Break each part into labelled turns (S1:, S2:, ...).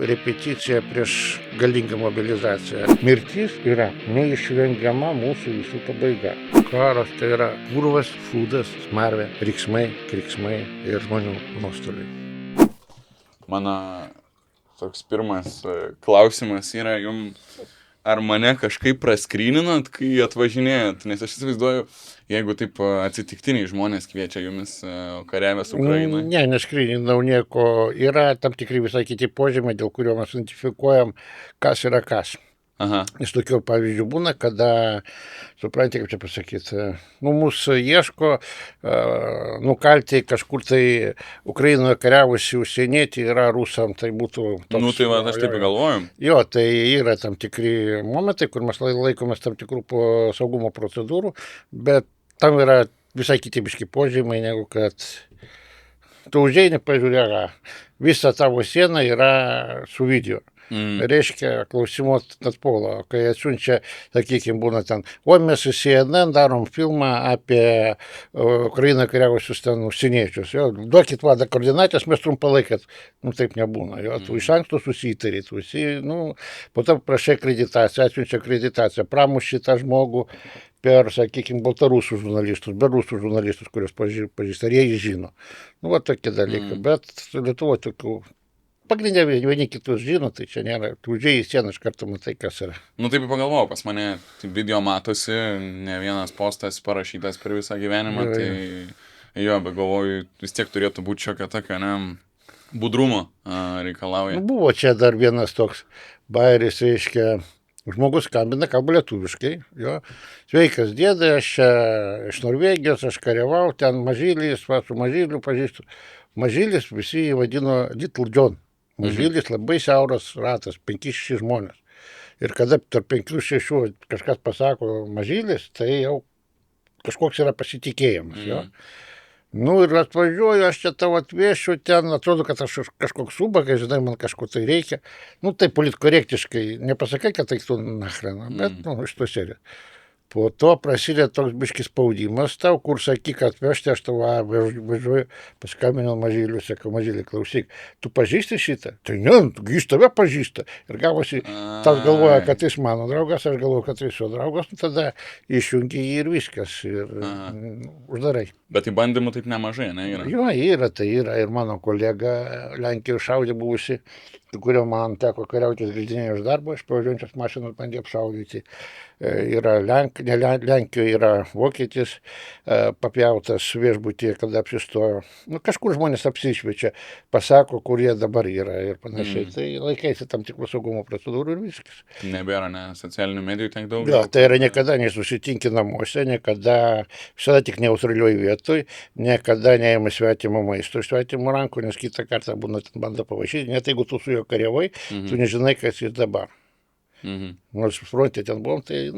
S1: Repeticija prieš galingą mobilizaciją. Mirtis yra neišvengiama mūsų visų pabaiga. Karas tai yra purvas, fūdas, smarvė, kriksmai ir žmonių nuostoliai.
S2: Mano toks pirmas klausimas yra ar mane kažkaip praskryninat, kai atvažinėjat? Nes aš įsivaizduoju, jeigu taip atsitiktiniai žmonės kviečia jumis kariavęs Ukrainoje.
S1: Ne, neskryninau nieko. Yra tam tikri visai kiti požymiai, dėl kurio mes identifikuojam, kas yra kas.
S2: Aha.
S1: Iš tokių pavyzdžių būna, kada, suprantate, kaip čia pasakyti, mūsų ieško nukalti kažkur tai Ukrainoje kariavusi užsienietį yra rusam, tai būtų toks...
S2: Tai va, aš taip galvoju.
S1: Jo, tai yra tam tikri momentai, kur mes laikomės tam tikrų saugumo procedūrų, bet tam yra visai kitibiški požymiai, negu kad tu užeini, pažiūrėk, visa tavo siena yra su video. Reiškia, klausimo atpolo, kai atsiunčia, sakykime, būna ten, mes su CNN darom filmą apie Ukrainą kariavusius ten užsieniečius. Duokit vadą koordinatės, mes trumpą laiką, taip nebūna. Tu iš anksto susitari, po to prašai akreditaciją, atsiunčia akreditaciją, pramuši tą žmogų per, sakykime, baltarusų žurnalistus, be rusų žurnalistus, kurios pažįsta, ar jie žino. Tokie dalykai, bet Lietuvoje tokių pagrindė vieni kitus žino, tai čia nėra, tu užėjai į sieną iš karto matai, kas yra.
S2: Taip pagalvojau, pas mane video matosi, ne vienas postas parašytas per visą gyvenimą, bet galvoju, vis tiek turėtų būti šiokia tokia, budrumo reikalauja.
S1: Buvo čia dar vienas toks bairis, reiškia, žmogus skambina, kalba lietuviškai, sveikas dėdai, aš čia iš Norvegijos, aš kariavau, ten Mažylis, su Mažyliu pažįstu. Mažylis visi jį vadino Little John. Mažylis labai siauras ratas, 5-6 žmonės. Ir kada tarp 5-6 kažkas pasako Mažylis, tai jau kažkoks yra pasitikėjimas. Ir atvažiuoju, aš čia tau atvešiu, ten atrodo, kad aš kažkoks subagas, žinai, man kažko tai reikia. Tai politkorektiškai, nepasakai, kad tai tu nachreną, bet iš to serijos. Po to prasideda toks biškis spaudimas tau, kur sakyk atvežti, aš tau važiuoju, paskambinau Mažyliu, sakau, Mažyli, klausyk, tu pažįsti šitą? Tai ne, jis tave pažįsta. Ir gavosi, tas galvoja, kad jis mano draugas, aš galvoju, kad jis jo draugas, tada išjungi jį ir viskas, ir uždarai.
S2: Bet į bandymų taip nemažai, ne?
S1: Yra, tai yra. Ir mano kolega Lenkijoje šaudė buvusi, kurio man teko kariautis grįždinėjo iš darbo, iš pavažiuojančios mašinos bandė apšaudyti. Yra Lenkijoje yra vokietis papjautas viešbutyje, kada apsistojo. Kažkur žmonės apsišviečia, pasako, kur jie dabar yra ir panašiai. Tai laikaisi tam tikrų saugumo procedūrų ir viskas.
S2: Nebėra, socialinių medijų tiek daug.
S1: Tai yra niekada nesusitinki namuose, visada tik neutralioj vietoj, niekada neima svetimo maisto iš svetimo rankų, nes kitą kartą būna ten bando pavašyti, net jeigu tu su juo kariavai, tu nežinai, kas jis dabar. Nors fronte ten buvom, tai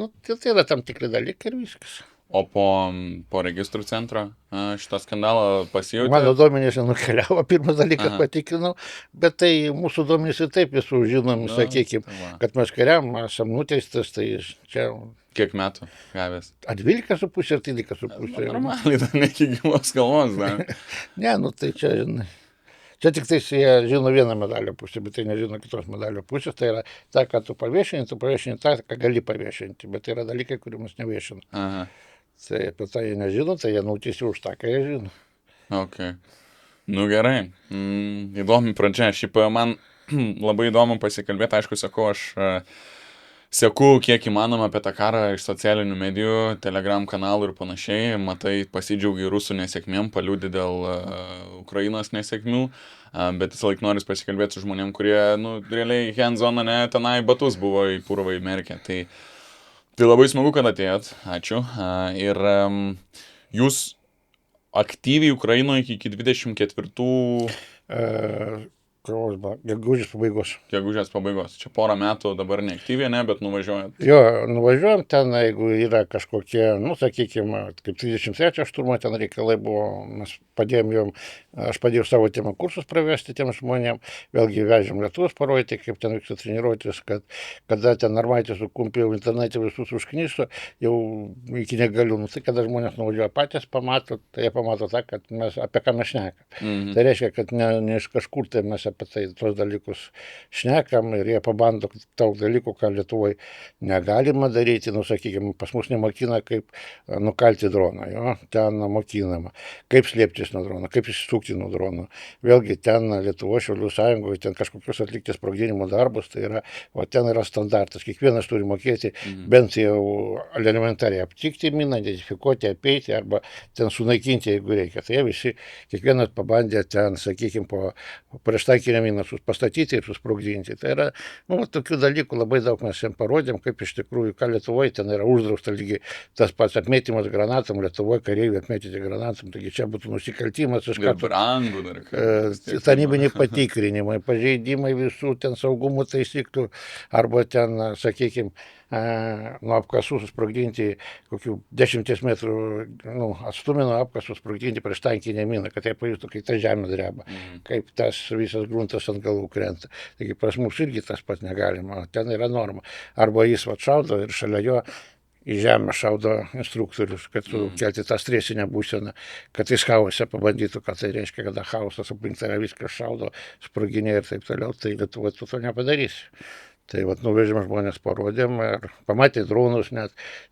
S1: yra tam tikri dalykai ir viskas.
S2: O po registrų centro šitą skandalą pasijautė?
S1: Mano duomenys nukeliavo, pirmas dalykas patikrinau, bet tai mūsų duomenys ir taip visų žinom, sakykime, kad mes kariam, esam nuteistas, tai čia...
S2: Kiek metų gavęs?
S1: 12,5 ir 13,5.
S2: Normaliai, ne iki gyvos galvos, da.
S1: Ne, tai čia, žinai. Čia tik tai jie žino vieną medalio pusę, bet tai nežino kitos medalio pusės. Tai yra ta, ką tu paviešini tą, ką gali paviešinti, bet tai yra dalykai, kurių mes neviešinam. Tai apie tai jie nežino, tai jie nuteisi už tą, ką jie žino.
S2: Ok. Gerai. Įdomi pradžia. Šiaip man labai įdomu pasikalbėti, aišku, sakau, aš seku kiek įmanoma apie tą karą iš socialinių medijų, Telegram kanalų ir panašiai. Matai, pasidžiaugi rusų nesėkmėm, paliūdi dėl Ukrainos nesėkmių, bet visą laiką noris pasikalbėti su žmonėm, kurie, realiai hands-on, tenai batus buvo į purvą įmerkę. Tai labai smagu, kad atėjot. Ačiū. Ir jūs aktyviai Ukrainoje iki 24...
S1: Gegužės
S2: pabaigos. Čia porą metų dabar neaktyviai, bet nuvažiuojat.
S1: Nuvažiuojam ten, jeigu yra kažkokie, sakykime, kaip 33 šturmo ten reikalai buvo, mes padėjom jom, aš padėjau savo tėmą kursus pravesti tiem žmonėm, vėlgi vežėm Lietuvos parodyti, kaip ten vyksta treniruotis, kad kada ten Narvaitė su kumpiu internete visus užkniso, jau iki negaliu, tai kada žmonės nuvažiuoja patys pamato, tai jie pamato tą, kad mes apie ką mes šnekam. Tai reiškia, kad ne iš kažkur tai mes apie tai tos dalykus šnekam ir jie pabando daug dalykų, ką Lietuvoje negalima daryti, sakykime, pas mus nemokina, kaip nukalti droną, jo, ten mokinama, kaip slėptis nuo drono, kaip išsisukti nuo drono. Vėlgi ten Lietuvos Šaulių sąjungoje ten kažkokius atlikti sprogdinimo darbus, tai yra, o ten yra standartas, kiekvienas turi mokėti bent jau elementariai aptikti miną, identifikuoti, apeiti arba ten sunaikinti, jeigu reikia. Tai jie visi, kiekvienas pabandė ten, sakykime, po prieštaikinę miną pastatyti ir susprogdinti. Tai yra, tokių dalykų labai daug mes jiems parodėm, kaip iš tikrųjų, ką Lietuvoje ten yra uždrausta lygiai tas pats apmėtymas granatom, Lietuvoje kareiviai apmėtyti granatom, taigi čia būtų nusikaltimas iš karto.
S2: Brangų dar.
S1: Tarnybiniai patikrinimai, pažeidimai visų ten saugumo taisyklių arba ten, sakykime, nuo apkasų susprogdinti kokių 10 metrų atstumę nuo apkasų susprogdinti prieš tankinę miną, kad jie pajustų, kaip ta žemė dreba, kaip tas visas gruntas ant galvų krenta. Taigi pas mus irgi tas pats negalima, ten yra norma. Arba jis šaudo ir šalia jo į žemę šaudo instruktorius, kad kelti tą stresinę būseną, kad jis chaose pabandytų, ką tai reiškia, kada chaosas aplink tave viskas šaudo, sproginė ir taip toliau, tai Lietuvoje tu to nepadarysi. Tai nuvežėm žmonės, parodėm ir pamatė dronus net,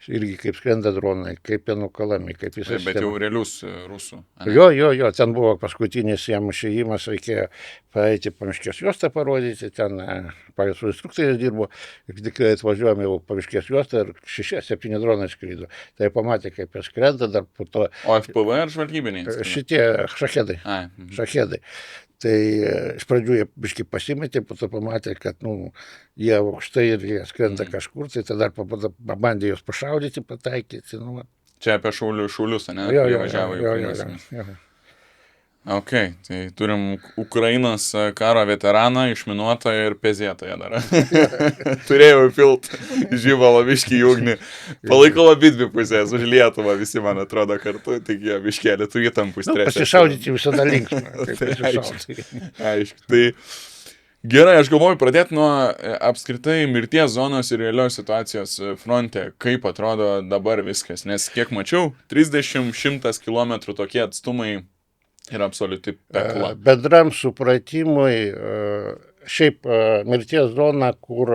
S1: irgi kaip skrenda dronai, kaip jie nukalami, kaip visą sistemą.
S2: Bet jau realius rusų.
S1: Jo, ten buvo paskutinis jam išėjimas, reikėjo paeiti Pamiškės juostą parodyti, ten su instruktoriais dirbo, ir tik atvažiuojame jau Pamiškės juostą ir 6-7 dronai skrydo. Tai pamatė, kaip jie skrenda, dar po to...
S2: O FPV ar žvalgybiniai?
S1: Šitie šachedai. Šachedai. Tai iš pradžių jie biškai pasimetė, po to pamatė, kad jie aukštai ir jie skrenda kažkur, tai tada pabandė juos pašaudyti, pataikyti.
S2: Čia apie šaulius, ne?
S1: Jo.
S2: Ok, tai turim Ukrainos karo veteraną, išminuotoją ir pezėtoją dar. Turėjau įpilt žyvalo biškį į ugnį. Palaikau abidvi pusės, už Lietuvą visi, man atrodo, kartu, tik jie biškėlė tų įtampų stresą.
S1: Pasišaudyti visada linksmą.
S2: Aišku. Tai gerai, aš galvoju pradėti nuo apskritai mirties zonos ir realios situacijos fronte. Kaip atrodo dabar viskas, nes kiek mačiau, 30-100 km tokie atstumai yra absoliuti pekla.
S1: Bendram supratimui, šiaip mirties zona, kur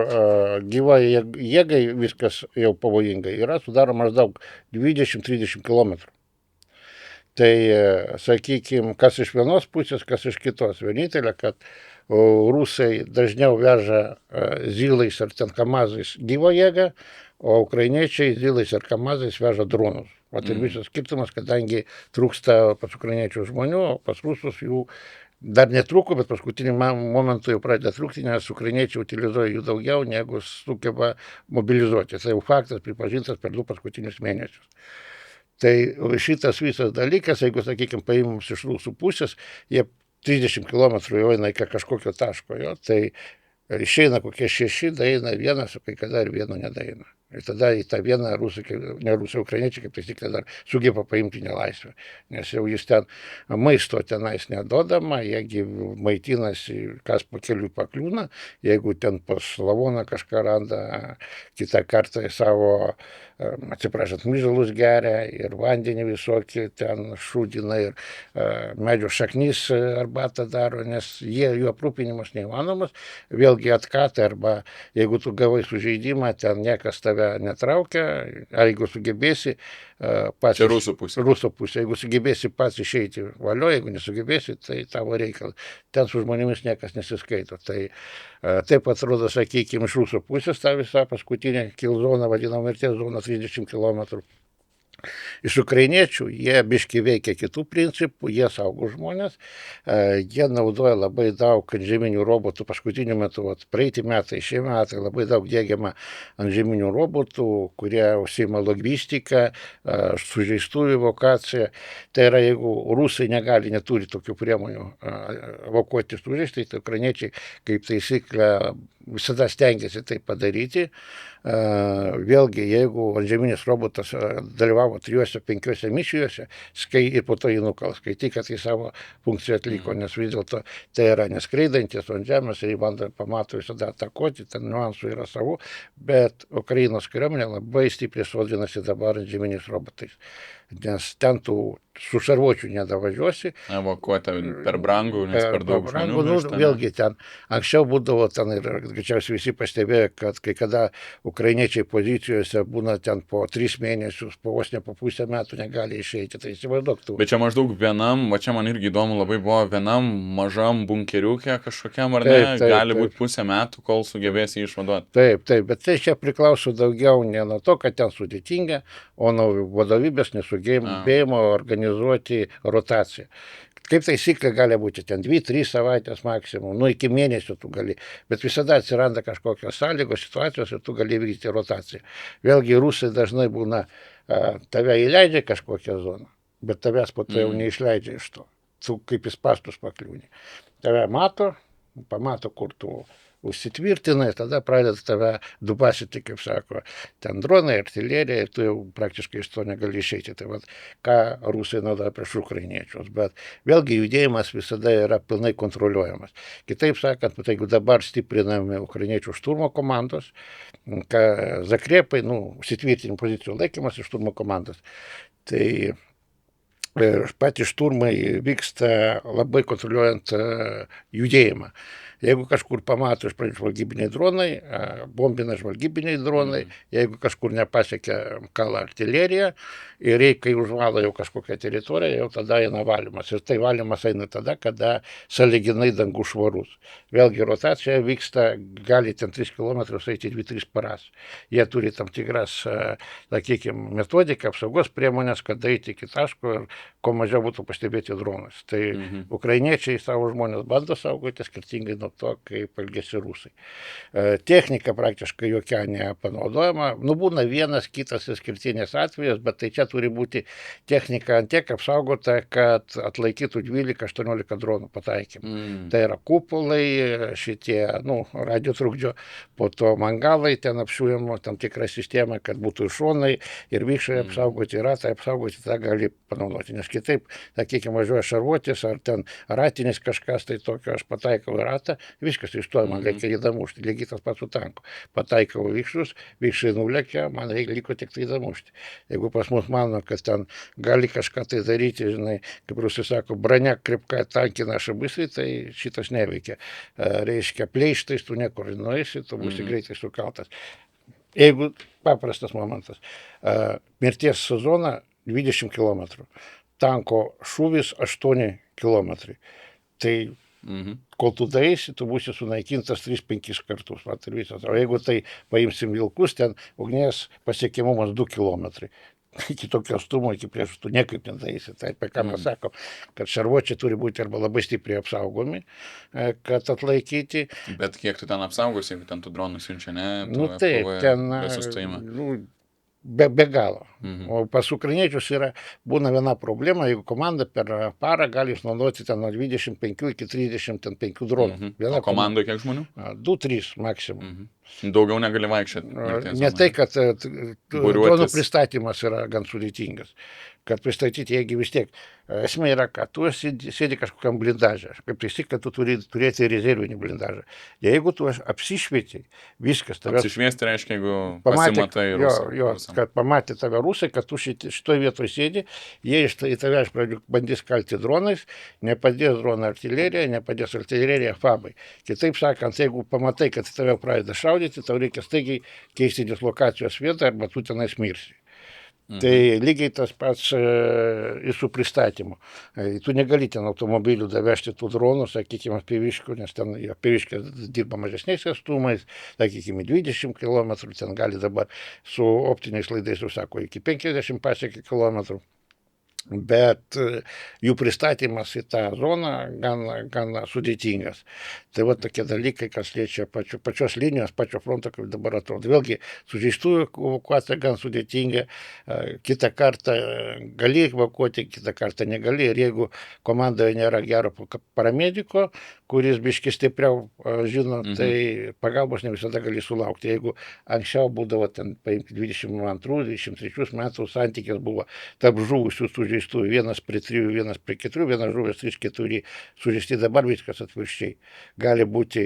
S1: gyva jėgai viskas jau pavojingai, yra sudaro maždaug 20-30 km. Tai, sakykime, kas iš vienos pusės, kas iš kitos. Vienintelė, kad rusai dažniau veža zylais ar ten kamazais gyvo jėgą, o ukrainiečiai zylais ar kamazais veža dronus. Ir visas skirtumas, kadangi trūksta pas ukrainiečių žmonių, o pas rusus jų dar netrūko, bet paskutinį momentą jau pradeda trūkti, nes ukrainiečiai utilizuoja jų daugiau, negu sugeba mobilizuoti. Tai jau faktas pripažintas per 2 paskutinius mėnesius. Tai šitas visas dalykas, jeigu, sakykime, paimams iš rusų pusės, jie 30 km jau eina iki kažkokio taško, tai išeina kokie 6, daeina 1, o kai kada ir 1 nedaeina. Ir tada į tą vieną rusai, ukrainiečiai, kaip taisyklė, dar sugeba paimti nelaisvę. Nes jau jis ten maisto tenais nedodama, jiegi maitinasi, kas po kelių pakliūna, jeigu ten pas lavoną kažką randa, kitą kartą į savo, atsiprašant, myžalus geria ir vandenį visokį ten šūdina ir medžio šaknys arbatą daro, nes jų aprūpinimas neįmanomas, vėlgi atkatą arba jeigu tu gavai sužeidimą, ten niekas tave netraukia, ar jeigu sugebėsi pats...
S2: Čia rusų pusė.
S1: Rusų pusė. Jeigu sugebėsi pats išeiti valio, jeigu nesugebėsi, tai tavo reikalas. Ten su žmonėmis niekas nesiskaito. Tai taip atrodo, sakykime, iš rusų pusės ta visa paskutinė kilzona, vadinama mirties zona 30 km. Iš ukrainiečių jie biški veikia kitų principų, jie saugo žmonės, jie naudoja labai daug antžeminių robotų paskutiniu metu, praeiti metai, šie metai labai daug diegiama antžeminių robotų, kurie užsiima logistiką, sužeistųjų evakuaciją. Tai yra, jeigu rusai neturi tokių priemonių evakuoti sužeistai, tai ukrainiečiai kaip taisyklė visada stengiasi tai padaryti. Vėlgi, jeigu antžeminis robotas dalyvavo 3-5 misijose ir po to jį nukal, skaitai, kad jis savo funkciją atliko, nes vis dėlto tai yra neskraidantis ant žemės ir jį bando pamato visada atakuoti, ten niuansų yra savų, bet Ukrainos kariuomenė labai stipriai sodinasi dabar antžeminiais robotais. Nes ten tų su šarvuočiu nedavažiuosi.
S2: Evakuoti per brangu, nes per daug žmonių.
S1: Vėlgi ten anksčiau būdavo ten ir greičiausiai visi pastebėjo, kad kai kada ukrainiečiai pozicijose būna ten po 3 mėnesius, vos ne po pusę metų negali išeiti. Tai įsivaizduok tu.
S2: Bet čia maždaug vienam, va čia man irgi įdomu labai buvo, vienam mažam bunkeriukė kažkokiam ar ne, gali būti pusę metų, kol sugebės jį išvaduoti.
S1: Taip, bet tai čia priklauso daugiau ne nuo to, kad ten sudėtinga, o nuo vadovybės nesugebėjimo organizuoti rotaciją. Kaip taisyklė gali būti ten 2-3 savaitės maksimum, iki mėnesio tu gali, bet visada atsiranda kažkokios sąlygos, situacijos ir tu gali vykdyti rotaciją. Vėlgi rusai dažnai būna, tave įleidžia kažkokią zoną, bet tavęs po to jau neišleidžia iš to. Tu kaip į spąstus pakliūni. Tave pamato, kur tu užsitvirtinai, tada pradeda tave dubasyti, kaip sako, ten dronai, artilerija, ir tu jau praktiškai iš to negali išeiti. Tai vat, ką rusai naudoja prieš ukrainiečius. Bet vėlgi judėjimas visada yra pilnai kontroliuojamas. Kitaip sakant, jeigu dabar stiprinami ukrainiečių šturmo komandos, zakrėpai, užsitvirtinimo pozicijų laikymas iš šturmo komandos, tai patys šturmai vyksta labai kontroliuojant judėjimą. Jeigu kažkur pamato iš pradžių žvalgybiniai dronai, bombina žvalgybiniai dronai, jeigu kažkur nepasiekia kala artilerija ir kai užvalo jau kažkokią teritoriją, jau tada eina valymas. Ir tai valymas eina tada, kada sąlyginai dangus švarus. Vėlgi rotacija vyksta, gali ten 3 km eiti 2-3 paras. Jie turi tam tikras, sakykime, metodiką, apsaugos priemonės, kad eiti iki taško ir kuo mažiau būtų pastebėti dronas. Tai ukrainiečiai savo žmonės bando saugoti skirtingai nuo to, kaip elgėsi rusai. Technika praktiškai jokia nepanaudojama. Būna vienas kitas išskirtinis atvejas, bet tai čia turi būti technika ant tiek apsaugota, kad atlaikytų 12-18 dronų pataikymų. Tai yra kupolai, šitie, radio trukdžio, po to mangalai, ten apšiūjamo tam tikrą sistemą, kad būtų šonai ir vikšrai apsaugoti, ratai apsaugoti, tą gali panaudoti. Nes kitaip, sakykime, važiuoja šarvuotis, ar ten ratinis kažkas, tai tokio aš pataikau į ratą, viskas iš to man reikia jį damušti, lygiai tas pats su tanku. Pataikau vikšrus, vikšrai nulekia, man liko tik tai damušti. Jeigu pas mus mano, kad ten gali kažką tai daryti, žinai, kaip rusai sako, braniak krepka tankina šabisai, tai šitas neveikia. Reiškia, pleištais tu niekur nueisi, tu būsi greitai sukaltas. Jeigu paprastas momentas, mirties zona 20 km, tanko šūvis 8 km. Tai kol tu daeisi, tu būsi sunaikintas 3-5 kartus. Vat ir visas. O jeigu tai paimsim vilkus, ten ugnies pasiekiamumas 2 km. Iki tokio stumo, iki prieš tu niekaip nedaeisi. Tai apie ką mes sakom, kad šarvuočiai turi būti arba labai stipriai apsaugomi, kad atlaikyti.
S2: Bet kiek tu ten apsaugosi, jeigu ten tu dronų siunčia, ne?
S1: Taip, ten be galo. O pas ukrainiečius būna viena problema, jeigu komanda per parą gali išnaudoti ten nuo 25 iki 35 dronų.
S2: O komandoje kiek žmonių?
S1: 2-3 maksimum.
S2: Daugiau negali vaikščioti.
S1: Ne tai, kad dronų pristatymas yra gan sudėtingas. Kad pristatyti, jeigu vis tiek esmė yra, kad tu sėdi kažkokiam blindažą. Kaip taisyklė, tu turi turėti rezervinį blindažą. Jeigu tu apsišvieti, viskas tave...
S2: Apsišviesti reiškia, jeigu pasimatai rusą.
S1: Kad pamatė tave rusai, kad tu šitoje vietoje sėdi, jie į tave iš pradžių bandys kalti dronais, nepadės dronų artilerija, nepadės artilerija fabai. Kitaip sakant, jeigu pamatai, kad tave pradeda šaudyti, tau reikia staigiai keisti dislokacijos vietą arba tu tenais mirsi. Tai lygiai tas pats ir su pristatymu. Tu negali ten automobilių davežti tų dronų, sakykime, pieviškių, nes ten pieviškės dirba mažesniais atstumais, sakykime, 20 km, ten gali dabar su optiniais laidais, užsako, iki 50 pasiekia kilometrų. Bet jų pristatymas į tą zoną gan sudėtingas. Tai va tokie dalykai, kas liečia pačios linijos, pačio fronto, kaip dabar atrodo. Vėlgi, sužeistųjų evakuacija gan sudėtinga, kitą kartą gali evakuoti, kitą kartą negali. Ir jeigu komandoje nėra gero paramediko, kuris biški stipriau žino, tai pagalbos ne visada gali sulaukti. Jeigu anksčiau būdavo ten 22-23 metų santykis buvo tarp žuvusių sužeistųjų, vienas prie 3, vienas prie 4, vienas žuvęs 3-4 sužeisti, dabar viskas atvirkščiai. Gali būti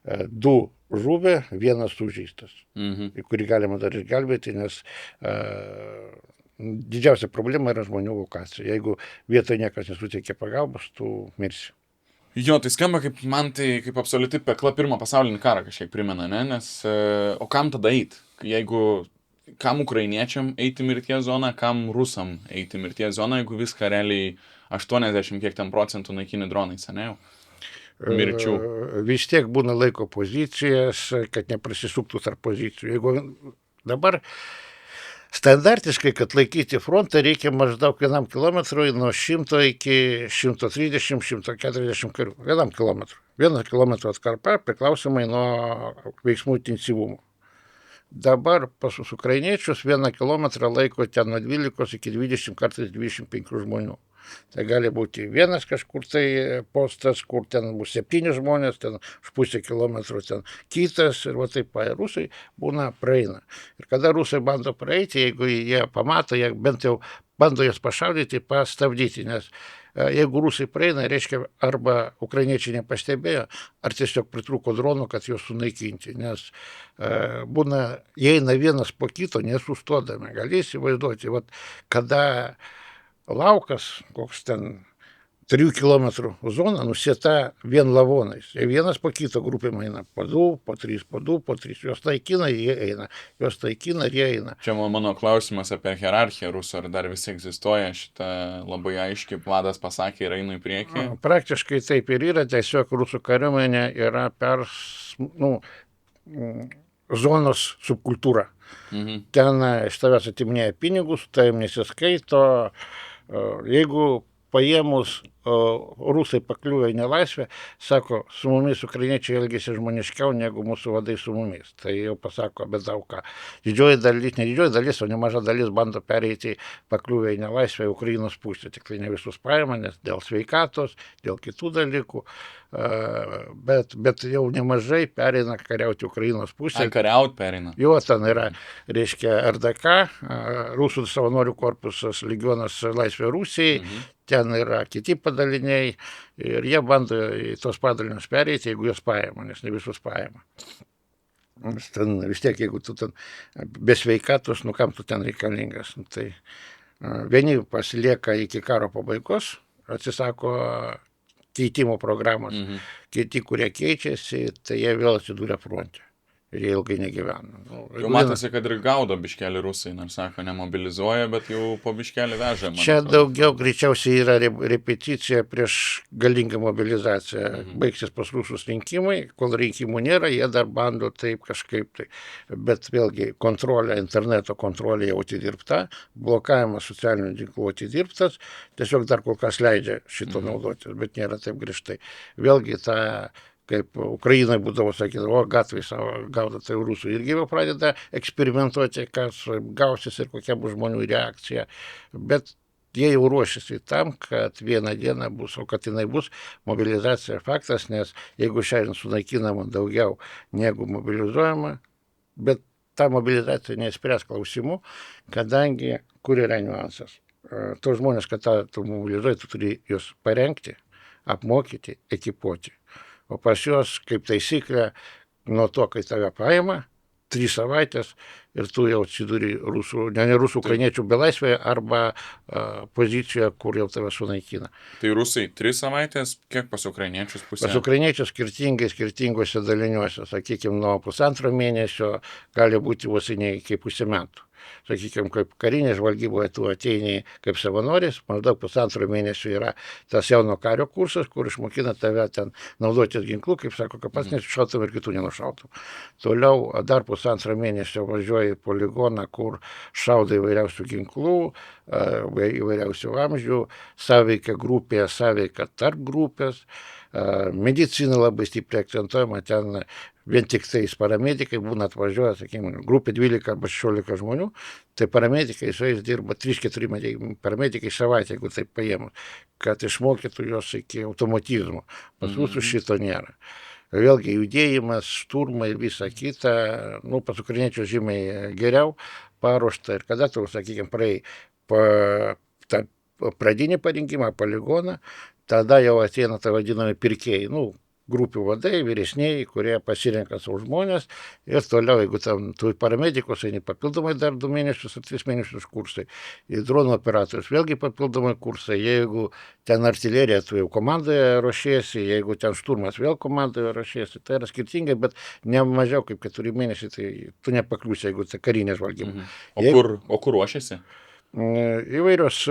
S1: 2 žuvę, vienas sužeistas, kurį galima dar išgelbėti, nes didžiausia problema yra žmonių evakuacija. Jeigu vietoje niekas nesuteikia pagalbos, tu mirsi.
S2: Jo, tai skamba kaip man tai kaip absoliuti pekla pirmą pasaulinį karą kažkiek primena, ne? Nes, o kam tada eit? Jeigu, kam ukrainiečiam eiti mirties zoną, kam rusam eiti mirties zoną, jeigu viską realiai 80 kiek ten procentų naikini dronais, ne jau? Mirčių.
S1: Vis tiek būna laiko pozicijas, kad neprasisuktų tarp pozicijų. Jeigu dabar standartiškai, kad laikyti frontą, reikia maždaug vienam kilometrui nuo 100 iki 130-140 karių. Vienam kilometrui. 1 kilometro atkarpa priklausomai nuo veiksmų intensyvumo. Dabar pas ukrainiečius 1 kilometrą laiko ten nuo 12 iki 20, kartais 25 žmonių. Tai gali būti vienas kažkur tai postas, kur ten bus 7 žmonės, ten už pusę kilometro ten kitas ir va taip rusai būna praeina. Ir kada rusai bando praeiti, jeigu jie pamato, jie bent jau bando jas pašaudyti, pastabdyti, nes jeigu rusai praeina, reiškia arba ukrainiečiai nepastebėjo, ar tiesiog pritrūko dronų, kad juos sunaikinti, nes būna, jie eina vienas po kito, nesustodami, gali įsivaizduoti, vat, kada laukas, koks ten 3 kilometrų zona nusieta vien lavonais. Ir vienas po kito grupėm eina po 2, po 3, po 2, po 3. Jos taikina ir jie eina. Jos taikina ir jie eina.
S2: Čia mano klausimas apie hierarchiją rusų, ar dar visi egzistuoja šitą labai aiškiai, Vladas pasakė ir einu į priekį.
S1: Praktiškai taip ir yra, tiesiog rusų kariuomenė yra zonos subkultūra. Ten iš tavęs atiminėja pinigus, tai nesiskaito. Jeigu paėmus rusai pakliūva į nelaisvę, sako, su mumis ukrainiečiai elgėsi žmoniškiau negu mūsų vadai su mumis. Tai jau pasako, bet daug ką. Didžioji dalis, ne didžioji dalis, o nemaža dalis bando pereiti pakliūvę į nelaisvę į Ukrainos pusę. Tik tai ne visus paima, nes dėl sveikatos, dėl kitų dalykų. Bet jau nemažai pereina kariauti Ukrainos pusę.
S2: Kariauti pereina.
S1: Jo, ten yra, reiškia, RDK, Rusų savanorių korpusas, Legionas Laisvė Rusijai, ten yra kiti padaliniai ir jie bando į tos padalinius pereiti, jeigu juos paima, nes ne visus paima. Ten vis tiek, jeigu tu ten be sveikatos, nu kam tu ten reikalingas. Tai vieni pasilieka iki karo pabaigos, atsisako keitimo programos. Kiti, kurie keičiasi, tai jie vėl atsidūrė fronte. Ir jie ilgai negyvena.
S2: Jau matosi, kad ir gaudo biškelį rusai, nors sako, nemobilizuoja, bet jau po biškelį veža.
S1: Čia daugiau greičiausiai yra repeticija prieš galingą mobilizaciją. Baigsis pas rusus rinkimai, kol rinkimų nėra, jie dar bando taip kažkaip tai. Bet vėlgi kontrolė, interneto kontrolė jau atidirbta, blokavimas socialinių tinklų atidirbtas, tiesiog dar kol kas leidžia šito naudotis, bet nėra taip griežtai. Vėlgi ta kaip Ukrainai būdavo sakydavo, gatvai savo gaudo, tai rusų irgi jau pradeda eksperimentuoti, kas gausis ir kokia bus žmonių reakcija. Bet jie jau ruošiasi tam, kad vieną dieną bus, o kad jinai bus, mobilizacija faktas, nes jeigu šiandien sunaikinama daugiau negu mobilizuojama, bet ta mobilizacija neįspręs klausimų, kadangi kur yra niuansas. Tos žmonės, kad tu mobilizuoji, tu turi juos parengti, apmokyti, ekipuoti. O pas juos, kaip taisyklė, nuo to, kai tave paima, 3 savaitės ir tu jau atsidūri rusų, ne rusų ukrainiečių belaisvėje arba pozicijoje, kur jau tave sunaikina.
S2: Tai rusai 3 savaitės, kiek pas ukrainiečius pusė?
S1: Pas ukrainiečius skirtingose daliniuose, sakykime, nuo 1,5 mėnesio gali būti vos ne iki pusę metų. Sakykime, kaip karinė žvalgyboje tu ateini kaip savanoris, maždaug 1,5 mėnesio yra tas jauno kario kursas, kur išmokina tave ten naudotis ginklų, kaip sako, kad pats nesušautum ir kitų nenušautum. Toliau dar 1,5 mėnesio važiuoji į poligoną, kur šaudo įvairiausių ginklų, įvairiausių amžių, sąveikia grupėje, sąveikia tarp grupės, medicina labai stipriai akcentuojama, ten vien tik tais paramedikai būna atvažiuoja, sakykime, grupė 12 arba 16 žmonių, tai paramedikai su jais dirba 3-4 paramedikai savaitę, jeigu taip paėmus, kad išmokytų juos iki automatizmo. Pas mūsų šito nėra. Vėlgi judėjimas, šturmai ir visa kita, pas ukrainiečių žymiai geriau paruošta ir kada tu, sakykime, praėjai pradinį parinkimą, poligoną, tada jau ateina tai vadinami pirkėjai, grupių vadai, vyresniai, kurie pasirenka savo žmonės ir toliau, jeigu tam tu paramedikus, eini papildomai dar 2 mėnesius ar 3 mėnesius kursai, į dronų operatorius vėlgi papildomai kursai, jeigu ten artilerija, tu jau komandoje ruošiesi, jeigu ten šturmas vėl komandoje ruošiesi, tai yra skirtingai, bet ne mažiau kaip 4 mėnesiai, tai tu nepakliūsi, jeigu tai karinė žvalgyba.
S2: O kur ruošiasi?
S1: Įvairios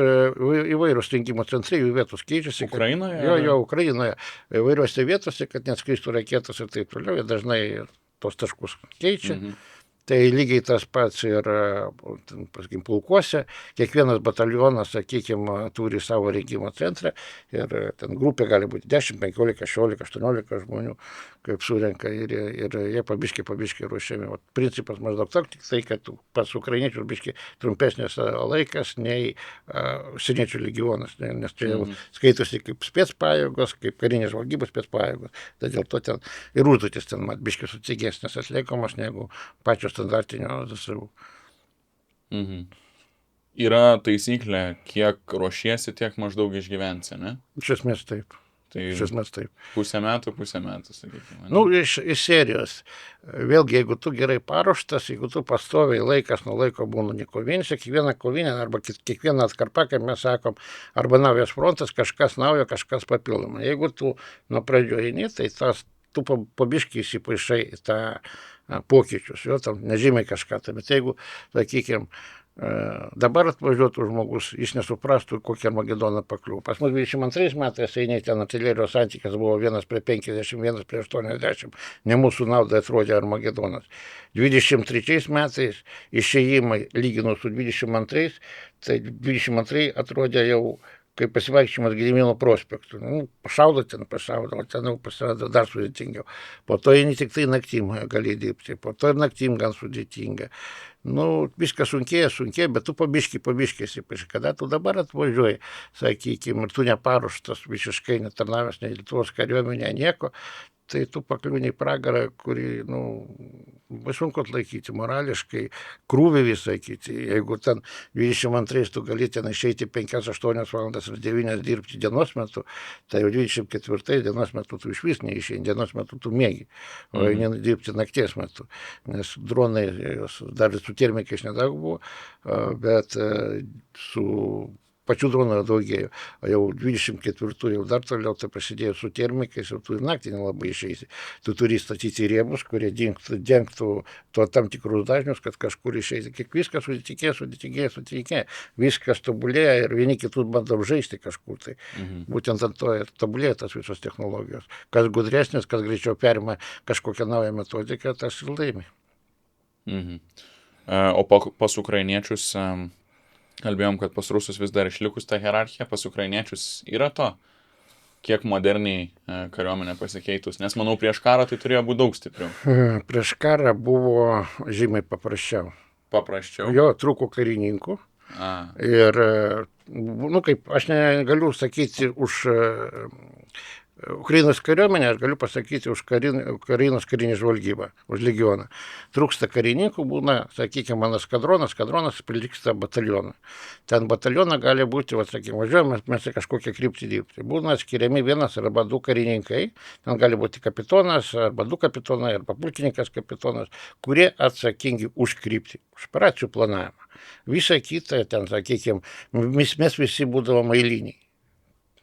S1: rinkimo centrai, jų vietos keičiasi.
S2: Ukrainoje?
S1: Jo, Ukrainoje. Įvairiose vietose, kad neskristų raketos ir taip toliau, jie dažnai tos taškus keičia. Tai lygiai tas pats ir, pasakykim, pulkuose. Kiekvienas batalionas, sakykime, turi savo rinkimo centrą ir ten grupė gali būti 10, 15, 16, 18 žmonių, kaip surenka ir jie pabiškai ruošiami. O principas maždaug toks, tik tai, kad pas ukrainiečių biškai trumpesnis laikas nei užsieniečių legionas, nes čia jau skaitosi kaip specpajėgos, kaip karinės žvalgybos specpajėgos. Tai dėl to ten ir užduotis ten biškai sudėtingesnės atliekamos negu pačios standartinio DSU.
S2: Yra taisyklė, kiek ruošiesi, tiek maždaug išgyvensi, ne?
S1: Iš esmės taip.
S2: Tai
S1: Iš esmės taip.
S2: pusę metų, sakykime.
S1: Nu, iš serijos. Vėlgi, jeigu tu gerai paruoštas, jeigu tu pastoviai laikas nuo laiko būna kovinėse, kiekviena kovinė arba kiekviena atkarpa, kaip mes sakom, arba naujas frontas, kažkas naujo, kažkas papildoma. Jeigu tu nuo pradžio eini, tai tu pabiškai įsipaišai į tą pokyčius, jo, tam nežymiai kažką. Tai, bet jeigu, sakykime, dabar atvažiuotų žmogus, jis nesuprastų, kokią Armagedoną pakliūvo. Pas mus 22 metais eini ten artilerijos santykis buvo 1:50, 1:80, ne mūsų naudai atrodė Armagedonas. 23 metais išėjimai lyginus su 22, tai 22 atrodė jau kaip pasivaikščiojimas Gedimino prospektu. Pašaudo, ten jau pasirodo dar sudėtingiau. Po to eini tik tai naktim gali dirbti, po to ir naktim gan sudėtinga. Viskas sunkėja, bet tu pabiškai esi. Kada tu dabar atvažiuoji, sakykime, ir tu neparuoštas, visiškai netarnavęs nei Lietuvos kariuomenė, nieko, tai tu pakliūni į pragarą, kurį, sunku atlaikyti morališkai, krūvį visą kiti. Jeigu ten 22 tu gali ten išeiti 5-8 valandas ar 9 dirbti dienos metu, tai jau 24 dienos metu tu iš vis neišeini, dienos metu tu mėgi, o eini dirbti nakties metu. Nes dronai, dar su termikais nedaug buvo, bet su pačių dronų daugėjo. O jau 24 jau dar toliau tai prasidėjo su termikais ir tu ir naktį nelabai išeisi. Tu turi statyti rėmus, kurie dengtų to tam tikrus dažnius, kad kažkur išeisi. Kiek viskas sudėtingėja. Viskas tobulėja ir vieni kitus bandom žaisti kažkur. Tai būtent ant to ir tobulėja tas visos technologijos. Kas gudresnis, kas greičiau perima kažkokią naują metodiką, tas ir laimi.
S2: O pas ukrainiečius kalbėjom, kad pas rusus vis dar išlikus ta hierarchija, pas ukrainiečius yra to, kiek moderniai kariuomenė pasikeitus, nes manau prieš karą tai turėjo būti daug stipriau.
S1: Prieš karą buvo žymiai paprasčiau.
S2: Paprasčiau?
S1: Jo, trūko karininkų. Ir, kaip aš negaliu sakyti už Ukrainos kariuomenė, aš galiu pasakyti už Ukrainos karinį žvalgybą, už legioną. Trūksta karininkų, būna, sakykime, mano skadronas prilygsta batalionui. Ten batalioną gali būti, važiuojame mes į kažkokią kryptį dirbti. Būna skiriami 1 arba 2 karininkai, ten gali būti kapitonas, arba 2 kapitonai, arba pulkininkas kapitonas, kurie atsakingi už kryptį, už operacijų planavimą. Visa kita, ten, sakykime, mes visi būdavom eiliniai.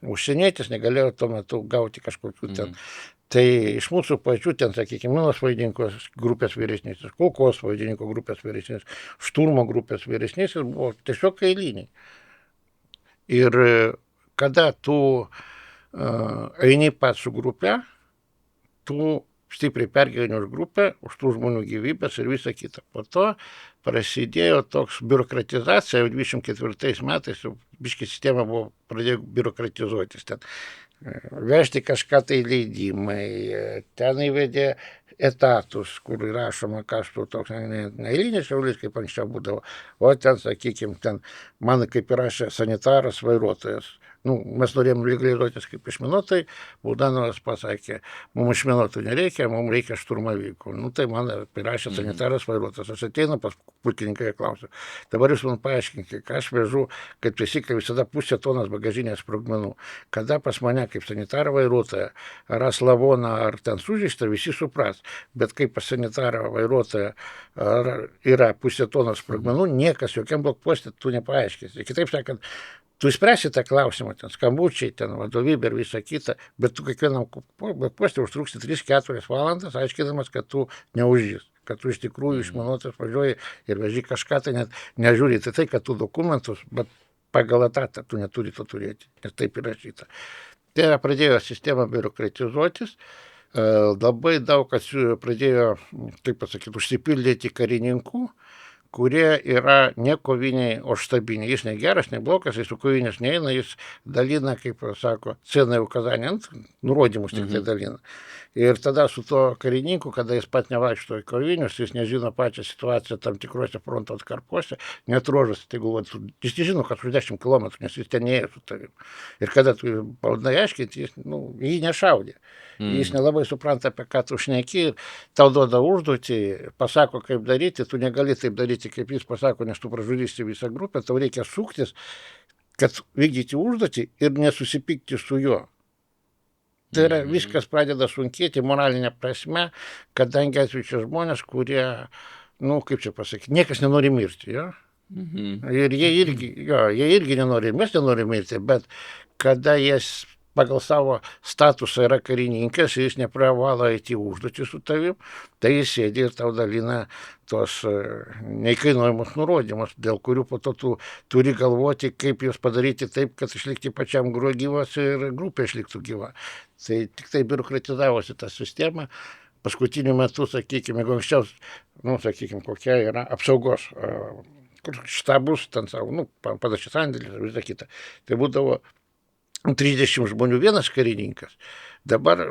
S1: Užsienietis negalėjo tuo metu gauti kažkokių ten. Tai iš mūsų pačių ten, sakykime, minos vaidininkų grupės vyresnysis, kulkos vaidininkų grupės vyresnysis, šturmo grupės vyresnysis buvo tiesiog eiliniai. Ir kada tu eini pats su grupė, tu stipriai pergyveni už grupę, už tų žmonių gyvybės ir visą kitą. Po to prasidėjo toks biurokratizacija, jau 24 metais jau biškai sistema buvo pradėjo biurokratizuotis. Ten vežti kažką tai leidimai, ten įvedė etatus, kur rašoma, kas tu toks neeilinis šaulys, kaip anksčiau būdavo. O ten, sakykime, ten man kaip įrašė sanitaras vairuotojas. mes norėjom legalizuotis kaip išminuotojai, Buldanovas pasakė, mums išminuotojų nereikia, mums reikia šturmavykų. Tai man prirašė sanitaras vairuotojas, aš ateinu pas pulkininką ir klausiu, dabar jūs man paaiškinkite, ką aš vežu, kaip taisyklė visada pusė tonos bagažinės sprogmenų. Kada pas mane kaip sanitarą vairuotoją ras lavoną ar ten sužeistą, visi supras, bet kaip pas sanitarą vairuotoją yra pusė tonos sprogmenų, niekas jokiam blokposte tu nepaaiškins. Kitaip sakant, tu spręsi tą klausimą, ten skambučiai, ten vadovybė ir visa kita, bet tu kiekvienam blokposte užtruksi 3-4 valandas, aiškinamas, kad tu neužžys, kad tu iš tikrųjų išminuotas važiuoji ir veži kažką, tai net nežiūri tai, kad tu dokumentus, bet pagal etatą tu neturi to turėti, nes taip įrašyta. Tai pradėjo sistema biurokratizuotis, labai daug kas pradėjo, kaip pasakyti, užsipildyti karininkų, kurie yra ne koviniai, o štabiniai. Jis ne geras, ne blogas, jis su kovinės neina, jis dalina, kaip sako, cenai ukazanį, nurodymus tik tai dalina. Ir tada su to karininku, kada jis pat nevaikšto į kovinius, jis nežino pačią situaciją tam tikruose fronto atkarpuose, net ruožas, tai galvoju, jis nežino, kad už 10 km, nes jis ten neėjo su tavim. Ir kada tu bandai aiškinti, jis jį nešaudė. Jis nelabai supranta, apie ką tu šneki, tau duoda užduotį, pasako, kaip daryti, tu negali taip daryti, kaip jis pasako, nes tu pražudysi visą grupę, tau reikia suktis, kad vykdyti užduotį ir nesusipykti su juo. Tai yra, viskas pradeda sunkėti moralinė prasme, kadangi atvykčia žmonės, kurie, kaip čia pasakyti, niekas nenori mirti, jo? Ir jie irgi nenori, mes nenori mirti, bet kada jis pagal savo statusą yra karininkas, jis neprivalo eiti užduotį su tavim, tai jis sėdi ir tau dalina tos neįkainuojamus nurodymus, dėl kurių po to tu turi galvoti, kaip juos padaryti taip, kad išlikti pačiam gyvas ir grupė išliktų gyva. Tai tik tai biurokratizavosi tą sistemą. Paskutiniu metu, sakykime, jeigu anksčiau, sakykime, kokia yra apsaugos štabus, ten savo, panašiai sandėlis ir visą kitą. Tai būdavo 30 žmonių vienas karininkas. Dabar,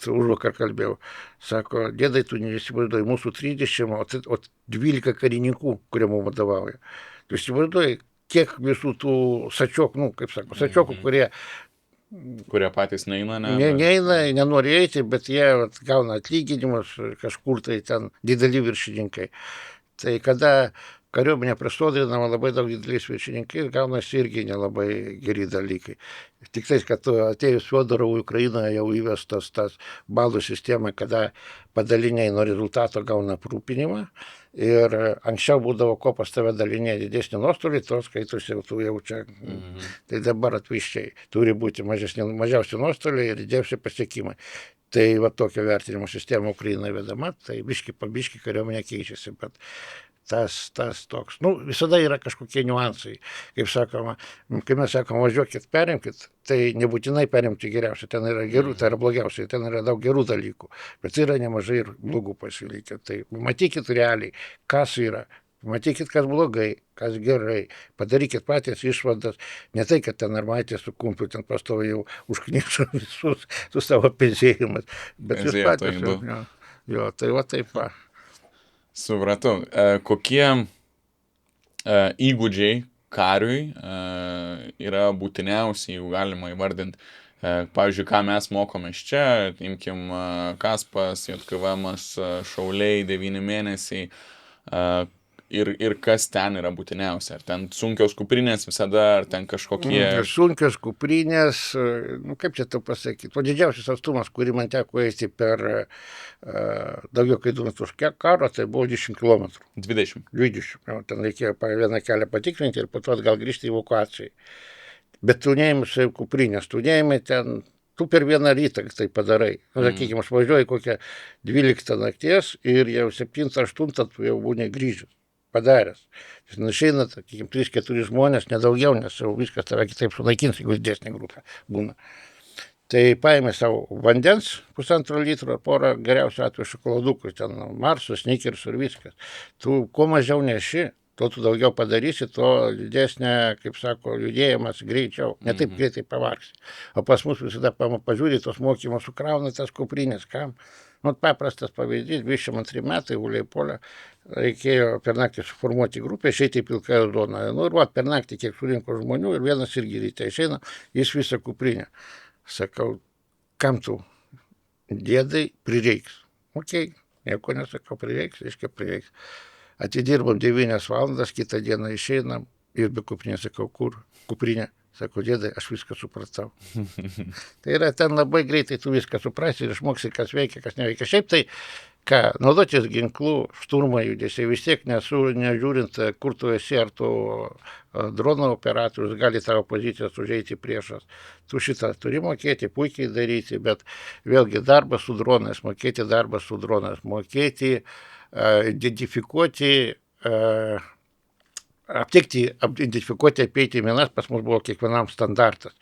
S1: užvakar kalbėjau, sako, dėdai, tu neįsivaizduoji, mūsų 30, o 12 karininkų, kurie mums vadovauja. Tu įsivaizduoji, kiek visų tų sačiokų, sačiokų,
S2: kurie patys neina,
S1: neina, nenori eiti, bet jie gauna atlyginimus, kažkur tai ten dideli viršininkai. Tai kada kariuomenė prasodrinama labai daug dideliais viršininkai ir gaunasi irgi nelabai geri dalykai. Tik tai, kad atėjus Fiodorovui Ukrainoje jau įvestas tas balų sistema, kada padaliniai nuo rezultato gauna aprūpinimą ir anksčiau būdavo, ko pas tave dalinėje didesnį nuostolį, tos skaitosi jau čia. Tai dabar atvirkščiai turi būti mažiausi nuostoliai ir didžiausi pasiekimai. Tai va tokia vertinimo sistema Ukrainoje vedama, tai biški kariuomenė keičiasi, bet tas toks, visada yra kažkokie niuansai. Kaip sakoma, kai mes sakome, važiuokit, perimkit, tai nebūtinai perimti geriausia, ten yra gerų, tai yra blogiausiai, ten yra daug gerų dalykų, bet yra nemažai ir blogų pasilikę. Tai matykit realiai, kas yra, matykit, kas blogai, kas gerai, padarykit patys išvadas, ne tai, kad ten armatė su kumpiu, ten pastovi jau užknišo visus su savo pezėjimas, bet jūs patys. Jo, tai va taip va.
S2: Supratau. Kokie įgūdžiai kariui yra būtiniausi, jeigu galima įvardinti. Pavyzdžiui, ką mes mokomės čia, imkim Kaspas, JKVMas, šauliai, 9 mėnesiai. Ir kas ten yra būtiniausia? Ar ten sunkios kuprinės visada, ar ten kažkokie...
S1: Sunkios kuprinės, kaip čia tau pasakyti, o didžiausias atstumas, kurį man teko eiti per daugiau kaip 2 metus karo, tai buvo 10 km.
S2: 20.
S1: Ten reikėjo vieną kelią patikrinti ir po to atgal grįžti į evakuacijai. Bet tu neimi kuprinės, tu neimi ten... Tu per vieną rytą tai padarai. Sakykime, aš važiuoju kokią 12 nakties ir jau 7-8 tu jau būni grįžęs. Padaręs. Išeina, sakykime, 3-4 žmonės, nedaugiau, nes jau viskas tave kitaip sunaikins, jeigu didesnė grupė būna. Tai paėmė savo vandens 1,5 litro, porą geriausių atveju šokoladukų, ten Marsus, Snickers ir viskas. Tu kuo mažiau neši, tuo tu daugiau padarysi, tuo didesnė, kaip sako, judėjimas greičiau, ne taip greitai pavargsi. O pas mus visada pažiūrė, tos mokymus sukrauna tas kuprinės, kam? Nu, paprastas pavyzdys, 22 metai, Uleipolė, reikėjo per naktį suformuoti grupę, išeiti į pilkąją zoną. Nu, ir va, per naktį kiek surinko žmonių ir vienas irgi ryte išeina, jis visą kuprinę. Sakau, kam tu, dėdai, prireiks. Ok, nieko nesakau, prireiks, reiškia prireiks. Atidirbom 9 valandas, kitą dieną išeinam ir be kuprinės, sakau, kur kuprinė. Sako, dėdai, aš viską supratau. Tai yra, ten labai greitai tu viską suprasi ir išmoksi, kas veikia, kas neveikia. Šiaip tai, ką, naudotis ginklų, šturmo judesiai, vis tiek nežiūrint, kur tu esi, ar tu drono operatorius, gali tavo pozicijas užeiti priešas. Tu šitą turi mokėti, puikiai daryti, bet vėlgi darbas su dronais, mokėti darbas su dronais, mokėti, identifikuoti, aptikti, identifikuoti, apeiti minas pas mus buvo kiekvienam standartas,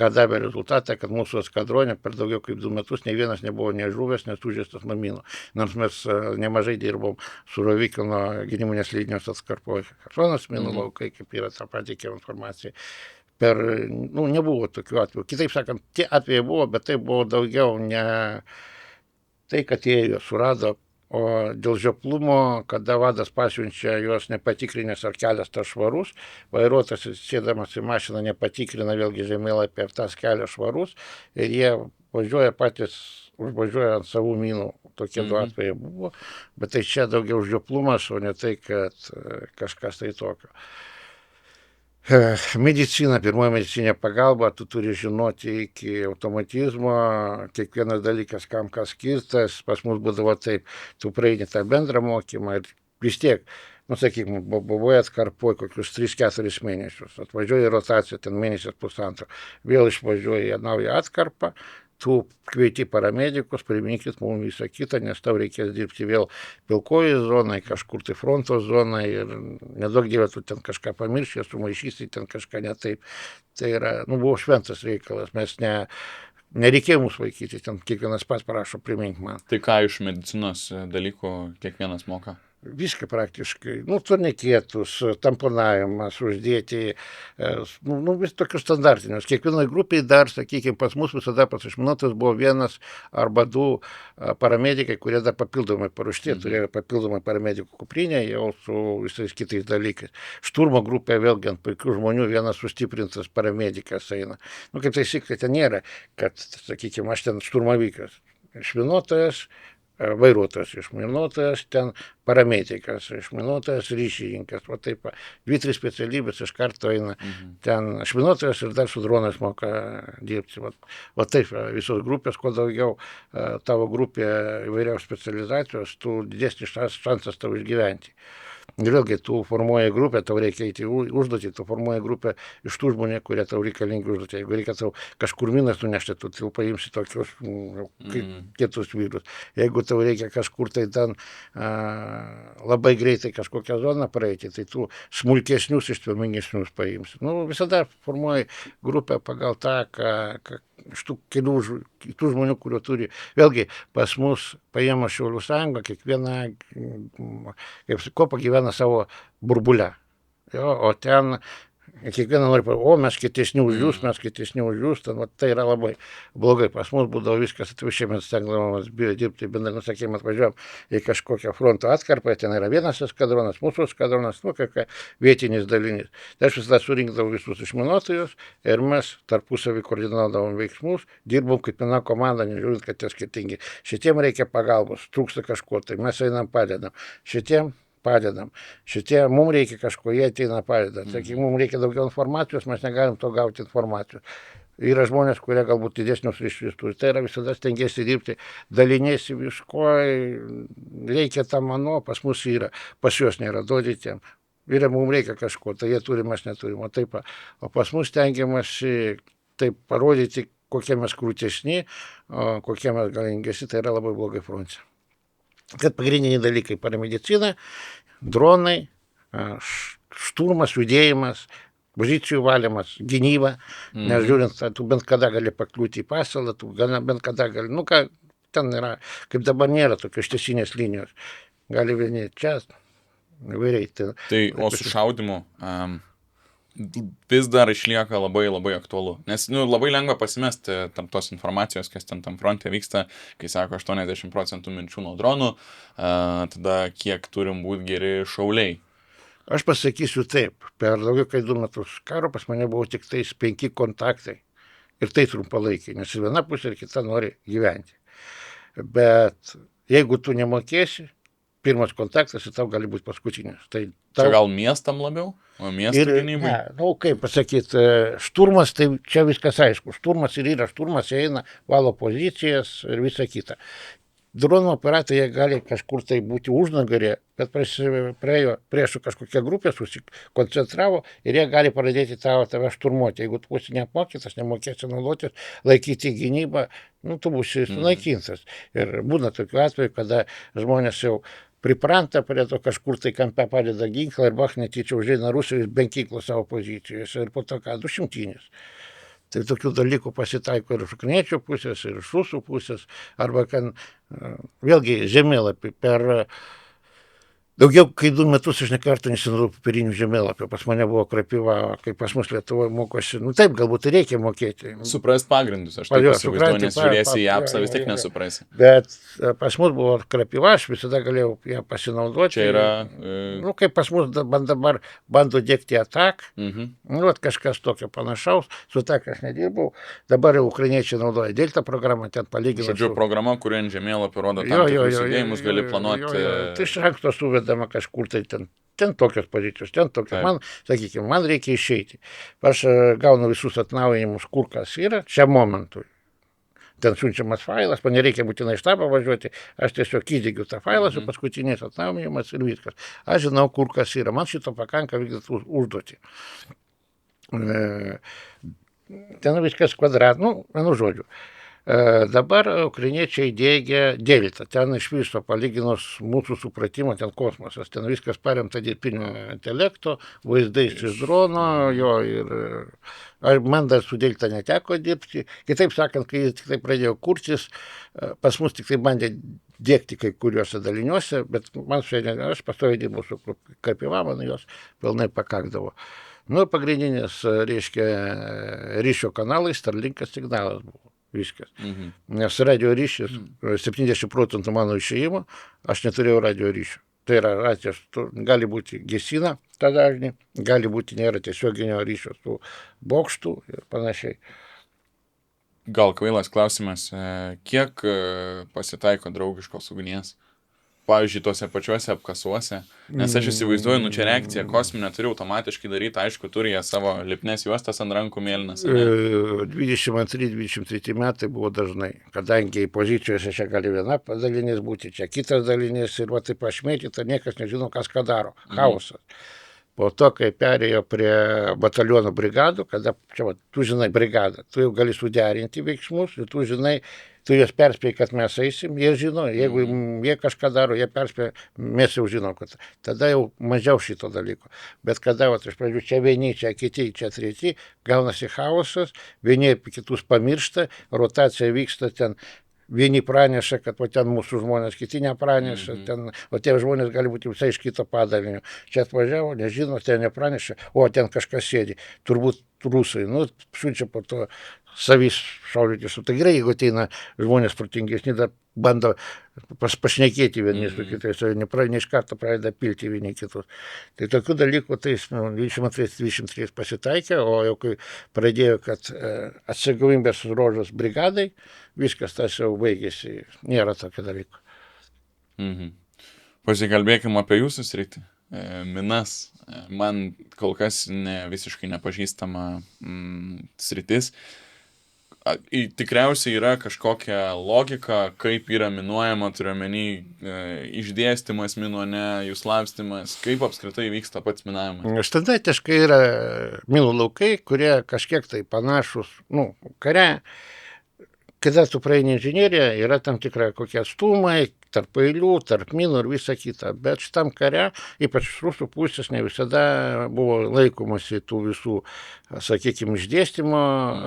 S1: ką davė rezultatą, kad mūsų eskadronė per daugiau kaip 2 metus nei vienas nebuvo nežuvęs, nesužeistas nuo minų. Nors mes nemažai dirbom su Rovikino gyniminės linijos atkarpoje. Karsonas minų laukai, kaip yra tą pateikė informaciją. Nebuvo tokių atvejų. Kitaip sakant, tie atvejai buvo, bet tai buvo daugiau ne tai, kad jie juos surado, o dėl žioplumo, kada vadas pasiunčia juos nepatikrinęs, ar kelias tas švarus, vairuotojas sėdamas į mašiną nepatikrina vėlgi žemėlapį, ar tas kelias švarus, ir jie važiuoja patys, užvažiuoja ant savų minų. Tokie du atvejai buvo, bet tai čia daugiau žioplumas, o ne tai, kad kažkas tai tokio. Medicina, pirmoji medicinė pagalba, tu turi žinoti iki automatizmo, kiekvienas dalykas, kam kas skirtas, pas mus būdavo taip, tu praeini tą bendrą mokymą ir vis tiek, sakykime, buvoje atkarpoje kokius 3-4 mėnesius, atvažiuoji į rotaciją, ten mėnesis pusantro, vėl išvažiuoji į naują atkarpą, tu kvieti paramedikus, priminkit mums visą kitą, nes tau reikės dirbti vėl pilkoji zonai, kažkur tai fronto zonai ir nedaug dievė tu ten kažką pamirši, sumaišysi ten kažką ne taip. Tai yra, buvo šventas reikalas, mes nereikėjo mūsų vaikyti, ten kiekvienas pats prašo, primink man.
S2: Tai ką iš medicinos dalykų kiekvienas moka?
S1: Viską praktiškai, turnikėtus, tamponavimas, uždėti, vis tokius standartinius. Kiekvienoje grupėje dar, sakykime, pas mus visada pas išminuotas buvo 1 arba 2 paramedikai, kurie dar papildomai paruošti, turėjo papildomai paramedikų kuprinę jau su visais kitais dalykais. Šturmo grupė vėlgi ant puikių žmonių, vienas sustiprintas paramedikas eina. Kaip taisyklė, ten nėra, kad, sakykime, aš ten šturmavykas, išminuotojas, vairuotojas išminuotojas, ten paramedikas, išminuotojas ryšininkas, va taip, 2-3 specialybės iš karto eina, ten išminuotojas ir dar su dronais moka dirbti, va taip, visos grupės, kuo daugiau tavo grupė įvairiaus specializacijos, tu didesnis šansas tau išgyventi. Ir vėlgi, tu formuoji grupę, tau reikia eiti užduotį, tu formuoji grupę iš tų žmonių, kurie tau reikalingi užduotį. Jeigu reikia tau kažkur minas nunešti, tu paimsi tokius kitus vyrus. Jeigu tau reikia kažkur tai ten labai greitai kažkokią zoną praeiti, tai tu smulkesnius, ištvermingesnius paimsi. Visada formuoji grupę pagal tą, iš tų kitų žmonių, kuriuo turi. Vėlgi, pas mus paėmė Šaulių sąjungą, kiekviena, kaip kopa gyvena savo burbule. O ten kiekvieną nori, mes kietesni už jūs, tai yra labai blogai. Pas mus būdavo viskas atvirkščiai, mes stengdavomės dirbti bendrai, sakykime, atvažiuojam į kažkokią fronto atkarpą, ten yra vienas eskadronas, mūsų eskadronas, vietinis dalinis. Tai aš visada surinkdavau visus išminuotojus ir mes tarpusavį koordinuodavom veiksmus, dirbom kaip viena komanda, nežiūrint, kad tie skirtingi. Šitiem reikia pagalbos, trūksta kažko, tai mes einam padedam. Šitiem padedam. Šitie, mums reikia kažko, jie ateina padeda. Sakykime, mums reikia daugiau informacijos, mes negalim to gauti informacijos. Yra žmonės, kurie galbūt didesnius ryšius turi. Tai yra visada stengiasi dirbti, dalinėsi visko, reikia tam pas mus yra, pas juos nėra, duoditėm. Yra, mums reikia kažko, tai jie turi, mes neturim. O pas mus stengiamasi taip parodyti, kokie mes krūtesni, kokie mes galingesni, tai yra labai blogai fronte. Kad pagrindiniai dalykai paramedicina, dronai, šturmas, judėjimas, pozicijų valymas, gynyba, nes žiūrint, tu bent kada gali pakliūti į pasalą, tu bent kada gali, ten yra, kaip dabar nėra tokios tiesinės linijos, gali vieni čia, įvairiai.
S2: Tai o su šaudimu, vis dar išlieka labai labai aktualu. Nes labai lengva pasimesti tam tos informacijos, kas ten tam fronte vyksta, kai sako 80% minčių nuo dronų, tada kiek turim būti geri šauliai.
S1: Aš pasakysiu taip, per daugiau kaip 2 metus karo pas mane buvo tik tais 5 kontaktai. Ir tai trumpalaikiai, nes viena pusė ir kita nori gyventi. Bet jeigu tu nemokėsi, pirmas kontaktas ir tau gali būti paskutinis. Tai tau...
S2: Čia gal miestam labiau? O miestų gynybai?
S1: Ne, kaip pasakyti, šturmas, tai čia viskas aišku. Šturmas ir yra šturmas, jie eina, valo pozicijas ir visa kita. Dronų operatoriai jie gali kažkur tai būti užnugarė, bet praėjo priešų kažkokia grupė, susikoncentravo ir jie gali pradėti tave šturmuoti. Jeigu tu būsi neapmokytas, nemokėsi naudotis, laikyti gynybą, tu būsi sunaikintas. Ir būna tokių atvejų, kada žmonės jau pripranta prie to, kažkur tai kampe padeda ginklą ir bach netyčia užeina Rusijos be ginklo savo pozicijose ir po to ką, 200. Tai tokių dalykų pasitaiko ir iš ukrainiečių pusės, ir iš rusų pusės, arba kad vėlgi žemėlapį per daugiau kaip 2 metus aš nekartą nesinaudojau popierinių žemėlapių. Pas mane buvo Krapiva, kai pas mus Lietuvoje mokosi. Taip, galbūt reikia mokėti.
S2: Suprast pagrindus, aš taip įsivaizduoju, nes žiūrėsi į apsą, vis tiek nesuprasi.
S1: Bet pas mus buvo Krapiva, aš visada galėjau ją pasinaudoti.
S2: Čia yra...
S1: kaip pas mus dabar bando dėkti atak, kažkas tokio panašaus, su tak aš nedirbau. Dabar jau ukrainiečiai naudoja Delta programą, ten palyginti.
S2: Žodžiu, programa, kuri ant žemėlapį rodo tam tikrus judėjimus, gali planuoti...
S1: Tai iš anksto suvedama kažkur tai ten tokios pozicijos, ten tokios. Man, sakykime, man reikia išeiti. Aš gaunu visus atnaujinimus, kur kas yra, čia momentui. Ten siunčiamas failas, man nereikia būtinai štabą važiuoti, aš tiesiog įdėgiu tą failą su paskutiniais atnaujinimas ir viskas. Aš žinau, kur kas yra, man šito pakanka vykdyti užduotį. Ten viskas kvadrat, vienu žodžiu. Dabar ukrainiečiai diegia Delta, ten iš viso palyginus mūsų supratimo, ten kosmosas, ten viskas paremta dirbtinio intelekto, vaizdais iš drono, man dar su Delta neteko dirbti, kitaip sakant, kai jis tik tai pradėjo kurtis, pas mus tik tai bandė dėkti kai kuriuose daliniuose, bet man aš pastoviai dirbau su Krapiva, man jos pilnai pakakdavo. Pagrindinis, reiškia, ryšio kanalai, Starlinkas signalas buvo. Viskas. Nes radio ryšys, 70% mano išėjimo, aš neturėjau radio ryšio. Tai yra racijos, gali būti gesina tą dažnį, gali būti nėra tiesioginio ryšio su bokštu ir panašiai.
S2: Gal kvailas klausimas, kiek pasitaiko draugiškos ugnies? Pavyzdžiui, tuose pačiuose apkasuose, nes aš įsivaizduoju, čia reakcija kosminė turi automatiškai daryti, aišku, turi jie savo lipnes juostas ant rankų mėlynas.
S1: 22-23 metai buvo dažnai, kadangi pozicijose čia gali viena dalinys būti, čia kitas dalinys ir va taip pašmėtyta, niekas nežino, kas ką daro, chaosas. Po to, kai perėjo prie batalionų brigadų, kada čia, tu žinai brigadą, tu jau gali suderinti veiksmus ir tu žinai, tu juos perspėjai, kad mes eisim, jie žino, jeigu jie kažką daro, jie perspėja, mes jau žinom, kad tada jau mažiau šito dalyko. Bet kada, iš pradžių, čia vieni, čia kiti, čia treti, gaunasi chaosas, vieni apie kitus pamiršta, rotacija vyksta ten. Vieni praneša, kad ten mūsų žmonės, kiti nepraneša, o tie žmonės gali būti visai iš kito padalinio. Čia atvažiavo, nežino, ten nepraneša, o ten kažkas sėdi, turbūt rusai, siunčia po to savys šaudyti su. Tai gerai, jeigu ateina žmonės protingesni, dar bando pašnekėti vieni su kitais, ne iš karto pradeda pilti vieni kitus. Tai tokių dalykų tais 22-23 pasitaikė, o jau kai pradėjo, kad atsakomybės rožos brigadai, viskas tas jau baigėsi, nėra tokio dalyko.
S2: Pasikalbėkime apie jūsų sritį. Minas, man kol kas visiškai nepažįstama sritis. Tikriausiai yra kažkokia logika, kaip yra minuojama, turiuomenį išdėstymas minuone, jų slapstymas, kaip apskritai vyksta pats minavimas.
S1: Standartiškai yra minų laukai, kurie kažkiek tai panašus, kare. Kada tu praeini inžineriją, yra tam tikra kokie atstumai, tarp eilių, tarp minų ir visa kita. Bet šitam kare, ypač iš rusų pusės, ne visada buvo laikomasi tų visų, sakykime, išdėstymo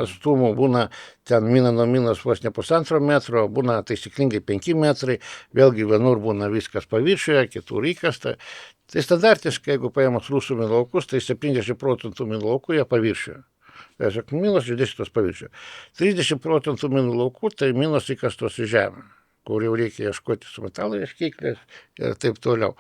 S1: atstumų. Būna ten mina nuo minos vos ne 1,5 metro, būna taisyklingai 5 metrai, vėlgi vienur būna viskas paviršiuje, kitur įkasta. Tai standartiškai, jeigu paėmus rusų minų laukus, tai 70% minų laukų jie paviršiuje. Tiesiog minos išdėstytos paviršiuje. 30% minų laukų tai minos įkastos į žemę, kur jau reikia ieškoti su metalo ieškiklės ir taip toliau.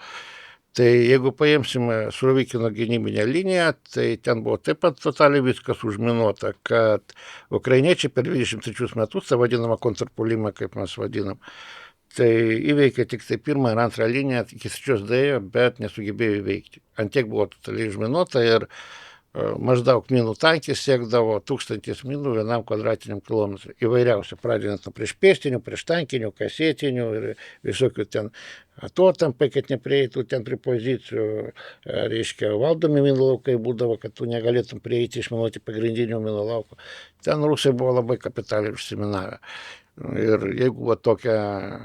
S1: Tai jeigu paimsime Surovikino gynybinę liniją, tai ten buvo taip pat totaliai viskas užminuota, kad ukrainiečiai per 23 metus, tą vadinamą kontrpuolimą, kaip mes vadinam, tai įveikė tik tai pirmą ir antrą liniją, iki trečios daėjo, bet nesugebėjo įveikti. Antiek buvo totaliai užminuota ir maždaug minų tankis siekdavo 1000 minų 1 kvadratiniam kilometrui. Įvairiausių, pradedant nuo priešpėstinių, prieštankinių, kasetinių ir visokių ten atotampai, kad neprieitų ten prie pozicijų. Reiškia, valdomi minų laukai būdavo, kad tu negalėtum prieiti išminuoti pagrindinių minų lauko. Ten rusai buvo labai kapitaliai užsiminavę. Ir jeigu va, tokią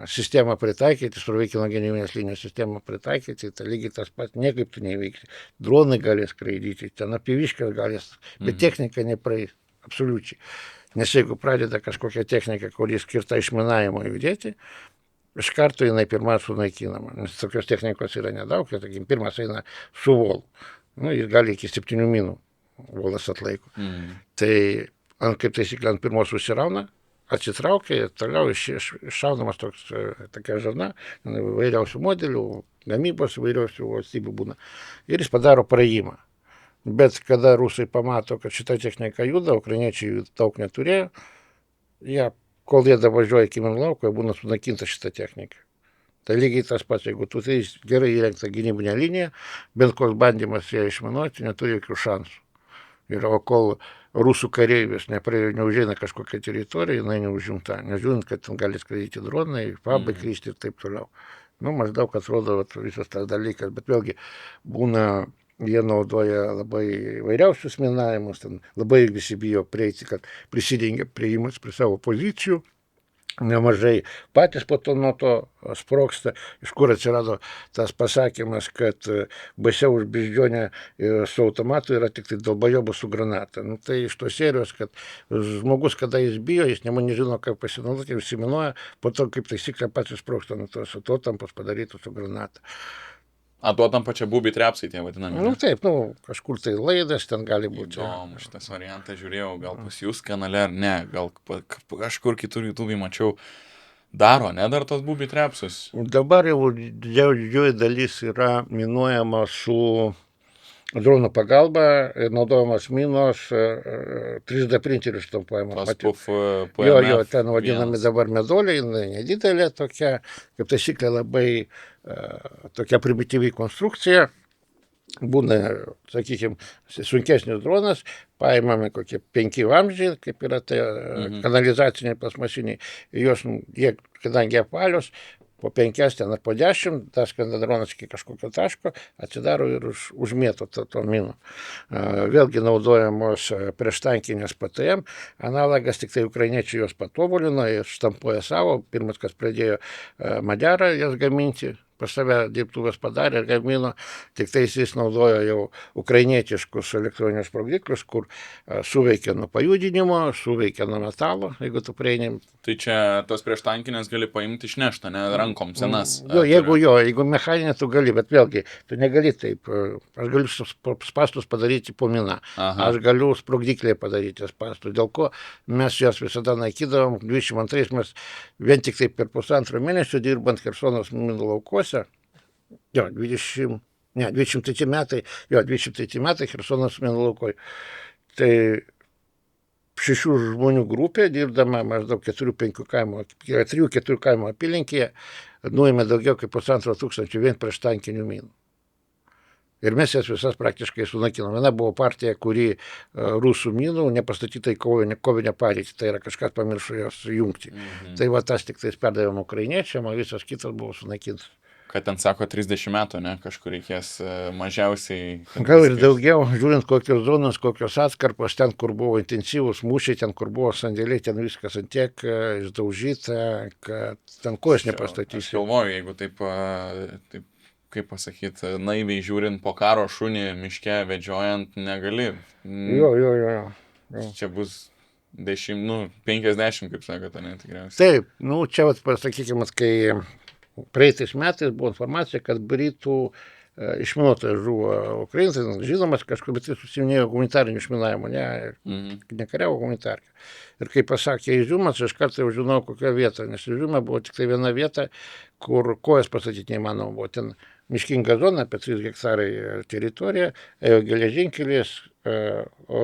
S1: sistemą pritaikyti, Surovikino gynybinės linijos sistemą pritaikyti, tai lygiai tas pats, niekaip tu neįveiksi. Dronai galės skraidyti, ten apiviškas galės, bet technika nepraeis, absoliučiai. Nes jeigu pradeda kažkokią techniką, kuri skirta išminavimo judėti, iš karto jinai pirma sunaikinama. Nes tokios technikos yra nedaug, tai tarkim, pirmas eina su volu. Nu, jis gali iki 7 minų volas atlaiko. Tai kaip taisyklė ant pirmos susirauna, atsitraukia ir toliau iššaunamas tokia žarna, vairiausių modelių, gamybos vairiausių valstybių būna. Ir jis padaro praėjimą. Bet kada rusai pamato, kad šita technika juda, ukrainiečiai daug neturėjo, kol jie davažiuoja iki minų lauko, būna sunaikinta šita technika. Tai lygiai tas pats, jeigu tu tai gerai įrengta gynybinė linija, bent koks bandymas ją išminuoti neturi jokių šansų. Ir kol rusų kareivis neužeina kažkokią teritoriją, jinai neužimta. Nežiūrint, kad ten gali skraidyti dronai, fabai kristi ir taip toliau. Nu, maždaug atrodo visas tas dalykas, bet vėlgi būna, jie naudoja labai vairiausius minavimus, ten labai visi bijo prieiti, kad prisidengia prieimas prie savo pozicijų. Nemažai patys po to nuo to sprogsta, iš kur atsirado tas pasakymas, kad baisiau už beždžionę su automatu yra tik tai dalbajobas su granata. Nu, tai iš tos serijos, kad žmogus, kada jis bijo, jis nežino, kaip pasinaudoti, užsiminuoja, po to kaip taisyklė pats sprogsta nuo tos atotampos padarytos su granata.
S2: Atotampa čia būbi trepsai tie vadinami.
S1: Nu taip, kažkur tai laidas ten gali būti.
S2: Įdomu, šitas variantas žiūrėjau, gal pas jūs kanale ar ne, gal kažkur kitur YouTube'ai mačiau, daro, ne, dar tos būbi trepsus.
S1: Dabar jau didžioji dalis yra minuojama su dronų pagalba, naudojamos minos 3D printerių štampuojamos. Jo, ten vadinami dabar medoliai, nedidelė tokia, kaip taisyklė labai tokia primityvi konstrukcija. Būna, sakykime, sunkesnis dronas, paimame kokie 5 vamzdžiai, kaip yra tai kanalizaciniai plasmasiniai, jie, kadangi apvalios, po 5 ten ar po 10, tas dronas iki kažkokio taško atsidaro ir užmėto to minų. Vėlgi naudojamos prieštankinės PTM, analogas tik tai ukrainiečiai jos patobulino ir štampuoja savo, pirmas, kas pradėjo Maderą jas gaminti, pas save dirbtuvės padarė ir gamino, tik tai jis naudojo jau ukrainietiškus elektroninius sprogdiklius, kur suveikia nuo pajudinimo, suveikia nuo metalo, jeigu tu prieini.
S2: Tai čia tos prieštankinės gali paimti išneštą, ne rankom senas.
S1: Jeigu mechaninė tu gali, bet vėlgi, tu negali taip, aš galiu spastus padaryti po miną, aš galiu sprogdikliai padaryti spastus, dėl ko mes jas visada naikydavom, 22 mes vien tik tai per 1,5 mėnesio dirbant Chersonos minų laukuose, 23 metai Chersonos minų laukoj. Tai 6 žmonių grupė, dirbdama maždaug 4-5 kaimo, 3-4 kaimo apylinkėje, nuėmė daugiau kaip 1500 vien prieštankinių minų. Ir mes jas visas praktiškai sunaikinom. Viena buvo partija, kuri rusų minų nepastatyta į kovinę padėtį, tai yra kažkas pamiršo jos jungti. Tai va tas tik tais perdavėm ukrainiečiam, o visas kitas buvo sunaikintas.
S2: kad ten sako 30 metų, ne, kažkur reikės mažiausiai.
S1: Gal ir daugiau, žiūrint kokios zonos, kokios atkarpos, ten, kur buvo intensyvūs mūšiai, ten, kur buvo sandėliai, ten viskas ant tiek išdaužyta, kad ten kojas nepastatysi.
S2: Aš galvoju, jeigu taip, kaip pasakyti, naiviai žiūrint po karo šunį miške vedžiojant, negali.
S1: Jo.
S2: Čia bus 50, kaip sakote, ne, tikriausiai.
S1: Taip, čia, pasakykime, kai praeitais metais buvo informacija, kad Britų išminuotojas žuvo Ukrainos, žinomas kažkur, bet jis užsiiminėjo humanitariniu išminavimu, nekariavo humanitarinį. Ir kai pasakė Iziumas, aš kartą jau žinau, kokią vietą, nes Iziume buvo tik tai viena vieta, kur kojas pastatyti neįmanoma buvo. Ten miškinga zona, apie 3 hektarai teritorija, ėjo geležinkelis,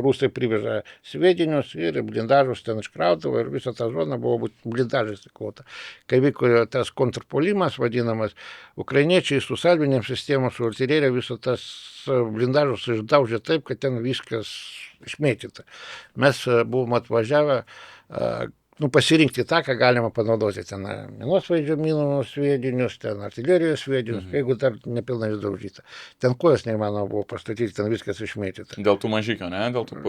S1: rusai priveža sviedinius ir blindažus ten iškraudavo ir visa ta zona buvo blindažais įklota. Kai vyko tas kontrpuolimas vadinamas, ukrainiečiai su salvinėm sistemos, su artilerija visą tas blindažus išdaužė taip, kad ten viskas išmėtyta. Mes buvom atvažiavę pasirinkti tą, ką galima panaudoti. Ten minosvaidžio minų sviedinius, ten artilerijos sviedinius, jeigu dar nepilnai išdaužyta. Ten kojas neįmanoma buvo pastatyti, ten viskas išmėtyta.
S2: Dėl tų mažykio, ne? Dėl tų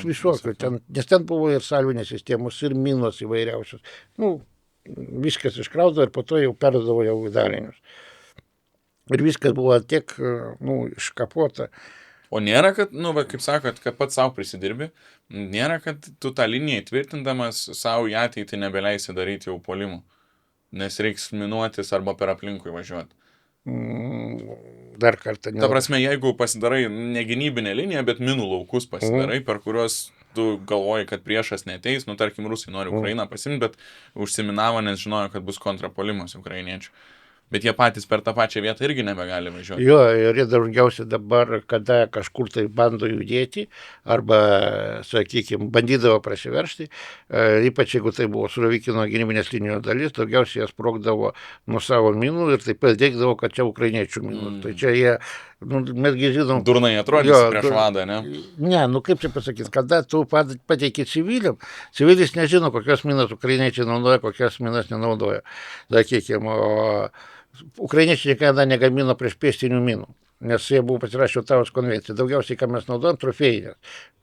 S1: Visokių. Nes ten buvo ir salvinės sistemos, ir minos įvairiausios. Viskas iškraudavo ir po to jau perdavo jau į dalinius. Ir viskas buvo tiek iškapota.
S2: O nėra, kad, kaip sakot, kad pats savo prisidirbi, nėra, kad tu tą liniją įtvirtindamas savo į ateitį nebeleisi daryti jau puolimų, nes reiks minuotis arba per aplinkui važiuoti.
S1: Dar kartą.
S2: Ta prasme, jeigu pasidarai negynybinę liniją, bet minų laukus pasidarai, per kuriuos tu galvoji, kad priešas neteis, tarkim, rusai nori Ukrainą pasimti, bet užsiminavo, nes žinojo, kad bus kontrapuolimas ukrainiečių. Bet jie patys per tą pačią vietą irgi nebegali važiuoti.
S1: Jo, ir jie daugiausiai dabar, kada kažkur tai bando judėti, arba, sakykime, bandydavo prasiveršti, ypač jeigu tai buvo Surovikino gynybinės linijos dalis, daugiausiai jie sprogdavo nuo savo minų ir taip pat dėkdavo, kad čia ukrainiečių minų. Tai čia jie, mesgi žinom...
S2: Durnai atrodys prieš vadą, ne?
S1: Ne, kaip čia pasakyti, kada tu pateiki civiliam, civilis nežino, kokios minas ukrainiečiai naudoja, kokios minas nenaudoja. Sakykime, ukrainiečiai niekada negamino priešpėstinių minų, nes jie buvo pasirašę Otavos konvenciją. Daugiausiai, ką mes naudojam, trofėjinės.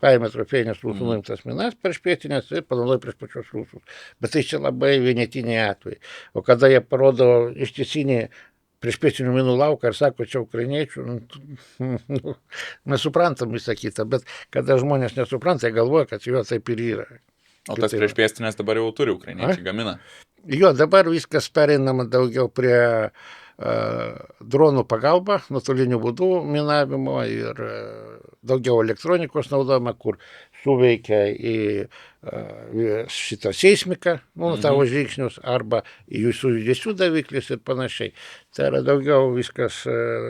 S1: Paėmė trofėjinės rusų nuimtas minas priešpėstinės ir panaudoja prieš pačios rusus. Bet tai čia labai vienetiniai atvejai. O kada jie parodo ištisinį priešpėstinių minų lauką ir sako, čia ukrainiečių, mes suprantam visą kitą, bet kada žmonės nesupranta, jie galvoja, kad jo taip ir yra.
S2: O tas priešpėstinės dabar jau turi ukrainiečiai gamina?
S1: Jo, dabar viskas pereinama daugiau prie dronų pagalba, nuotoliniu būdu minavimo ir daugiau elektronikos naudojama, kur suveikia į šitą seismiką, tavo žingsnius, arba į jūsų judesių daviklis ir panašiai. Tai yra daugiau viskas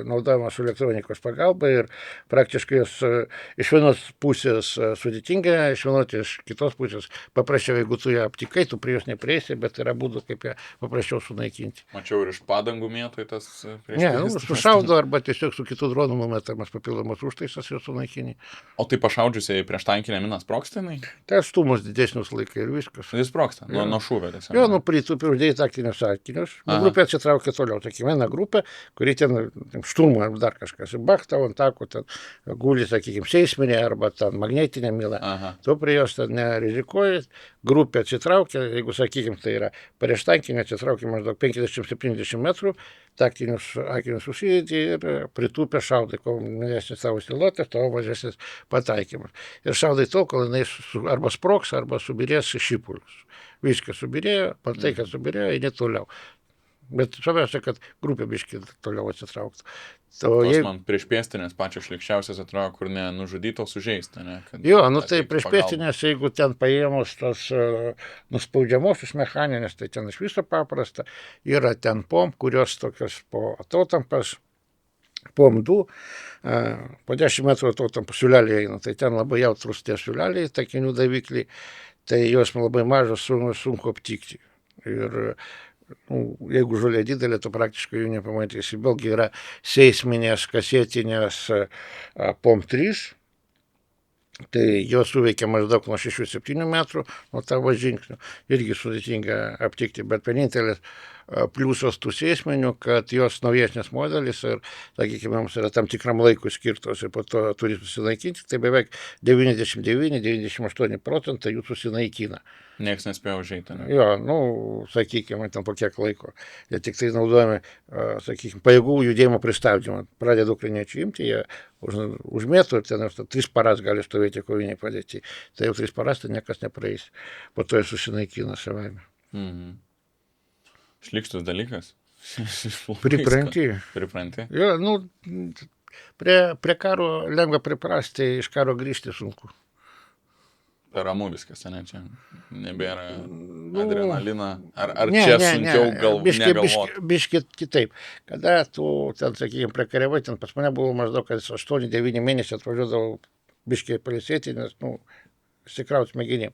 S1: naudojama su elektronikos pagalba ir praktiškai jos iš vienos pusės sudėtinga, iš kitos pusės paprasčiau, jeigu tu ją aptikai, tu prie jos neprieisi, bet yra būdų, kaip ją paprasčiau sunaikinti.
S2: Mačiau ir iš padangų mėtoj tas
S1: priešpėstinės. Ne, sušaudo arba tiesiog su kitų dronų numetamas papildomas užtaisas jos sunaikinį.
S2: O tai pašaudžiusiai prieš tankinę miną sprogsta jinai?
S1: Tai atstumus didesnius laikai ir viskas.
S2: Jis sprogsta, nuo šūvio tiesiog.
S1: Jo, pritūpė, uždėjai taktinius akinius. Grupė atsitraukė toliau. Tokia viena grupė, kuri ten šturmo ar dar kažkas. Ir bach, tavo ant tako ten guli, sakykime, seisminė arba ten magnetinė mila. Tu prie jos ten nerizikuoji. Grupė atsitraukė, jeigu, sakykime, tai yra prieš tankinę atsitraukė maždaug 50-70 metrų, taktinius akinius užsidėti ir pritūpė šaudai, kol mažesnis tavo siluotas, tavo mažesnis pataikymas. Ir šaudai tol, kol jinai arba sprogs, arba subirės šipulius. Viskas subirėjo, matai, kad subirėjo, eini toliau. Bet svarbiausia, kad grupė biškį toliau atsitrauktų.
S2: Man priešpėstinės pačios šlikščiausias atrodo, kur ne nužudyto sužeista, ne?
S1: Jo, tai priešpėstinės, jeigu ten paėmus tos nuspaudžiamosius mechaninės, tai ten iš viso paprasta. Yra ten POM, kurios tokios po atotampas, POM 2, po 10 metrų atotampas siūleliai eina. Tai ten labai jautrus tie siūleliai, takinių davikliai, tai jos labai mažos, sunku aptikti. Ir jeigu žolė didelė, tu praktiškai jų nepamatysi. Vėlgi yra seisminės kasetinės POM 3, tai jos suveikia maždaug nuo 6-7 metrų nuo tavo žingsnių. Irgi sudėtinga aptikti, bet vienintelis pliusas tų sėsmenių, kad jos naujesnis modelis ir, sakykime, mums yra tam tikram laikui skirtos ir po to turi susinaikinti, tai beveik 99-98 procentai jų susinaikina.
S2: Niekas nespėjo užeiti. Ne?
S1: Jo, nu, sakykime, ten po kiek laiko. Jie tik tai naudojami, sakykime, pajėgų judėjimo pristabdymą. Pradeda ukrainiečių imti, jie užmėtų ir ten 3 paras gali stovėti koviniai padėti. Tai jau 3 paras tai niekas nepraeis. Po to jie susinaikina savaime.
S2: Mhm. Šlykštus dalykas.
S1: Pripranti.
S2: Pripranti.
S1: Jo, nu, prie karo lengva priprasti, iš karo grįžti sunku.
S2: Per ramu viskas, ne, čia nebėra adrenalino. Ar čia sunkiau negalvoti?
S1: Biški kitaip. Kada tu, ten, sakykime, prekariavai, ten pas mane buvo maždaug 8-9 mėnesių atvažiuodavau biški palisėti, nes, nu, įsikraut smegenim.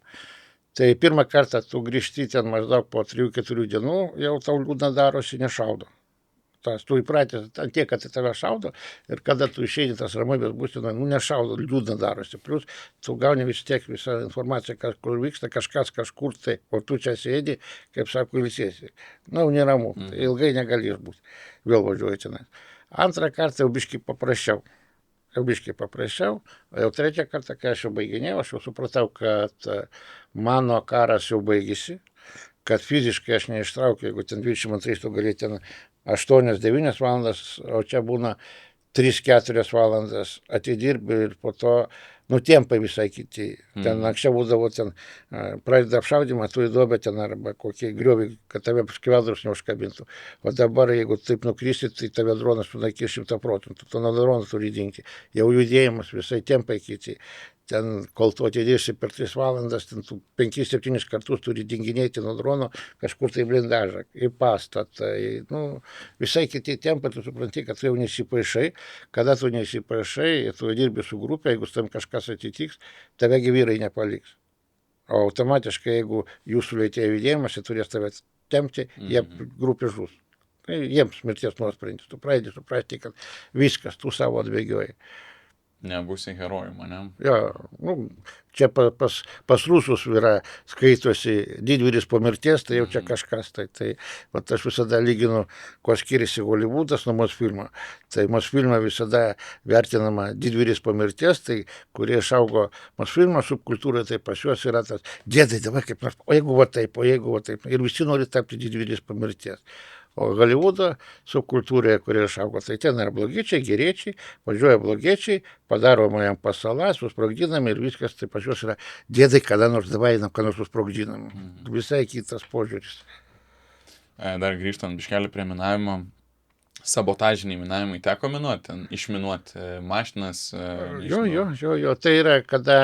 S1: Tai pirmą kartą tu grįžti ten maždaug po 3-4 dienų, jau tau liūdna darosi, nešaudo. Tu įpratęs ant tiek, kad tave šaudo ir kada tu išeini tas ramybės būsena, nu nešaudo, liūdna darosi. Plus tu gauni vis tiek visą informaciją, kur vyksta, kažkas kažkur tai, o tu čia sėdi, kaip sako, ilsėsi. Na, neramu, tai ilgai negali išbūti. Vėl važiuoji tenai. Antrą kartą jau biškai paprasčiau. O jau trečią kartą, kai aš jau baiginėjau, aš jau supratau, kad mano karas jau baigėsi, kad fiziškai aš neištraukiu, jeigu ten 22 tu gali ten 8-9 valandas, o čia būna 3-4 valandas atidirbi ir po to nutempai visai kiti. Ten anksčiau būdavo, ten pradeda apšaudymą, tu į duobę ten arba kokį griovį, kad tave skveldrus neužkabintų. O dabar, jeigu taip nukristi, tai tave dronas sunaikys 100%. Tu nuo drono turi dingti. Jau judėjimas, visai tempai kiti. Ten, kol tu atidėsi per 3 valandas, ten tu 5-7 kartus turi dinginėti nuo drono kažkur tai blindažą, į pastatą. Nu, visai kiti tempai, tu supranti, kad tu jau nesipaišai. Kada tu nesipaišai, tu dirbi su grupė, jeigu tam kažkas atitiks, tavegi vyrai nepaliks. O automatiškai, jeigu jūsų lėtėja judėjimas, jie turės tave tempti, jie grupė žus. Jiems mirties nuosprendis. Tu pradedi suprasti, kad viskas, tu savo atbėgioji.
S2: Nebūsi herojų, mane.
S1: Jo, nu, čia pas rusus yra skaitosi didvyris po mirties, tai jau čia kažkas. Tai vat aš visada lyginu, kuo skiriasi Hollywoodas nuo Mosfilmo. Tai Mosfilme visada vertinama didvyris po mirties, tai kurie išaugo Mosfilmo subkultūroje, tai pas juos yra tas dėdai, dabar kaip nors, o jeigu va taip. Ir visi nori tapti didvyris po mirties. O Hollywoodo subkultūroje, kurie išaugo, tai ten yra blogiečiai, geriečiai, važiuoja blogiečiai, padaroma jam pasala, susprogdinami ir viskas, tai pas juos yra dėdai, kada nors dabar einam, kada nors susprogdinam. Visai kitas požiūris.
S2: Dar grįžtant biškelį prie minavimo, sabotažiniai minavimai teko minuoti, išminuoti mašinas.
S1: Jo, tai yra, kada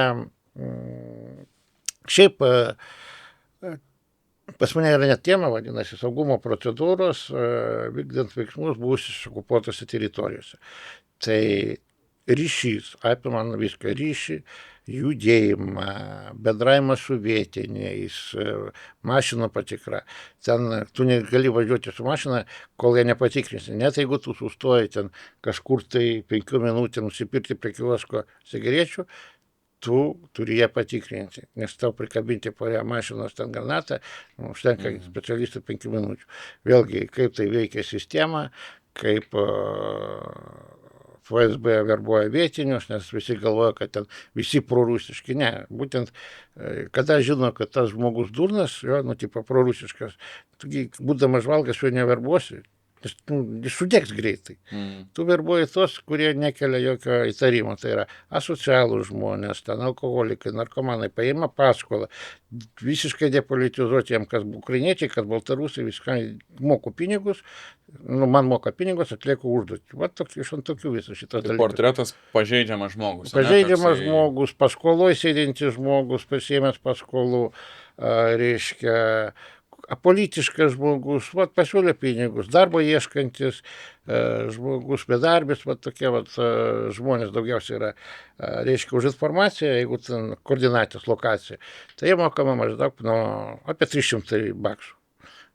S1: šiaip pas mane yra net tema, vadinasi, saugumo procedūros vykdant veiksmus buvusios okupuotose teritorijose. Tai ryšys, apima viską, ryšį, judėjimą, bendravimą su vietiniais, mašino patikra. Ten tu negali važiuoti su mašina, kol ją nepatikrinsi. Net jeigu tu sustoji ten kažkur tai 5 minutę nusipirkti prie kiosko cigarečių, tu turi ją patikrinti, nes tau prikabinti po ją mašinos ten granatą, užtenka specialistų 5 minučių. Vėlgi, kaip tai veikia sistema, kaip FSB verbuoja vietinius, nes visi galvoja, kad ten visi prorusiški. Ne, būtent kada žino, kad tas žmogus durnas, jo, nu, tipo prorusiškas, tu būdamas žvalgas jo neverbuosi. Jis sudegs greitai. Tu verbuoji tos, kurie nekelia jokio įtarimo. Tai yra asocialūs žmonės, ten alkoholikai, narkomanai, paima paskolą, visiškai depolitizuoti jam, kas ukrainiečiai, kas baltarusiai, viską moku pinigus, man moka pinigus, atlieku užduotį. Va iš ant tokių visų šitas dalykas.
S2: Portretas pažeidžiamas žmogus.
S1: Pažeidžiamas žmogus, paskoloj sėdintis žmogus, pasiėmęs paskolų, reiškia, apolitiškas žmogus, pasiūlė pinigus, darbo ieškantis žmogus, bedarbis, tokie žmonės daugiausiai yra, reiškia, už informaciją, jeigu ten koordinatės lokacija, tai jie mokama maždaug apie $300.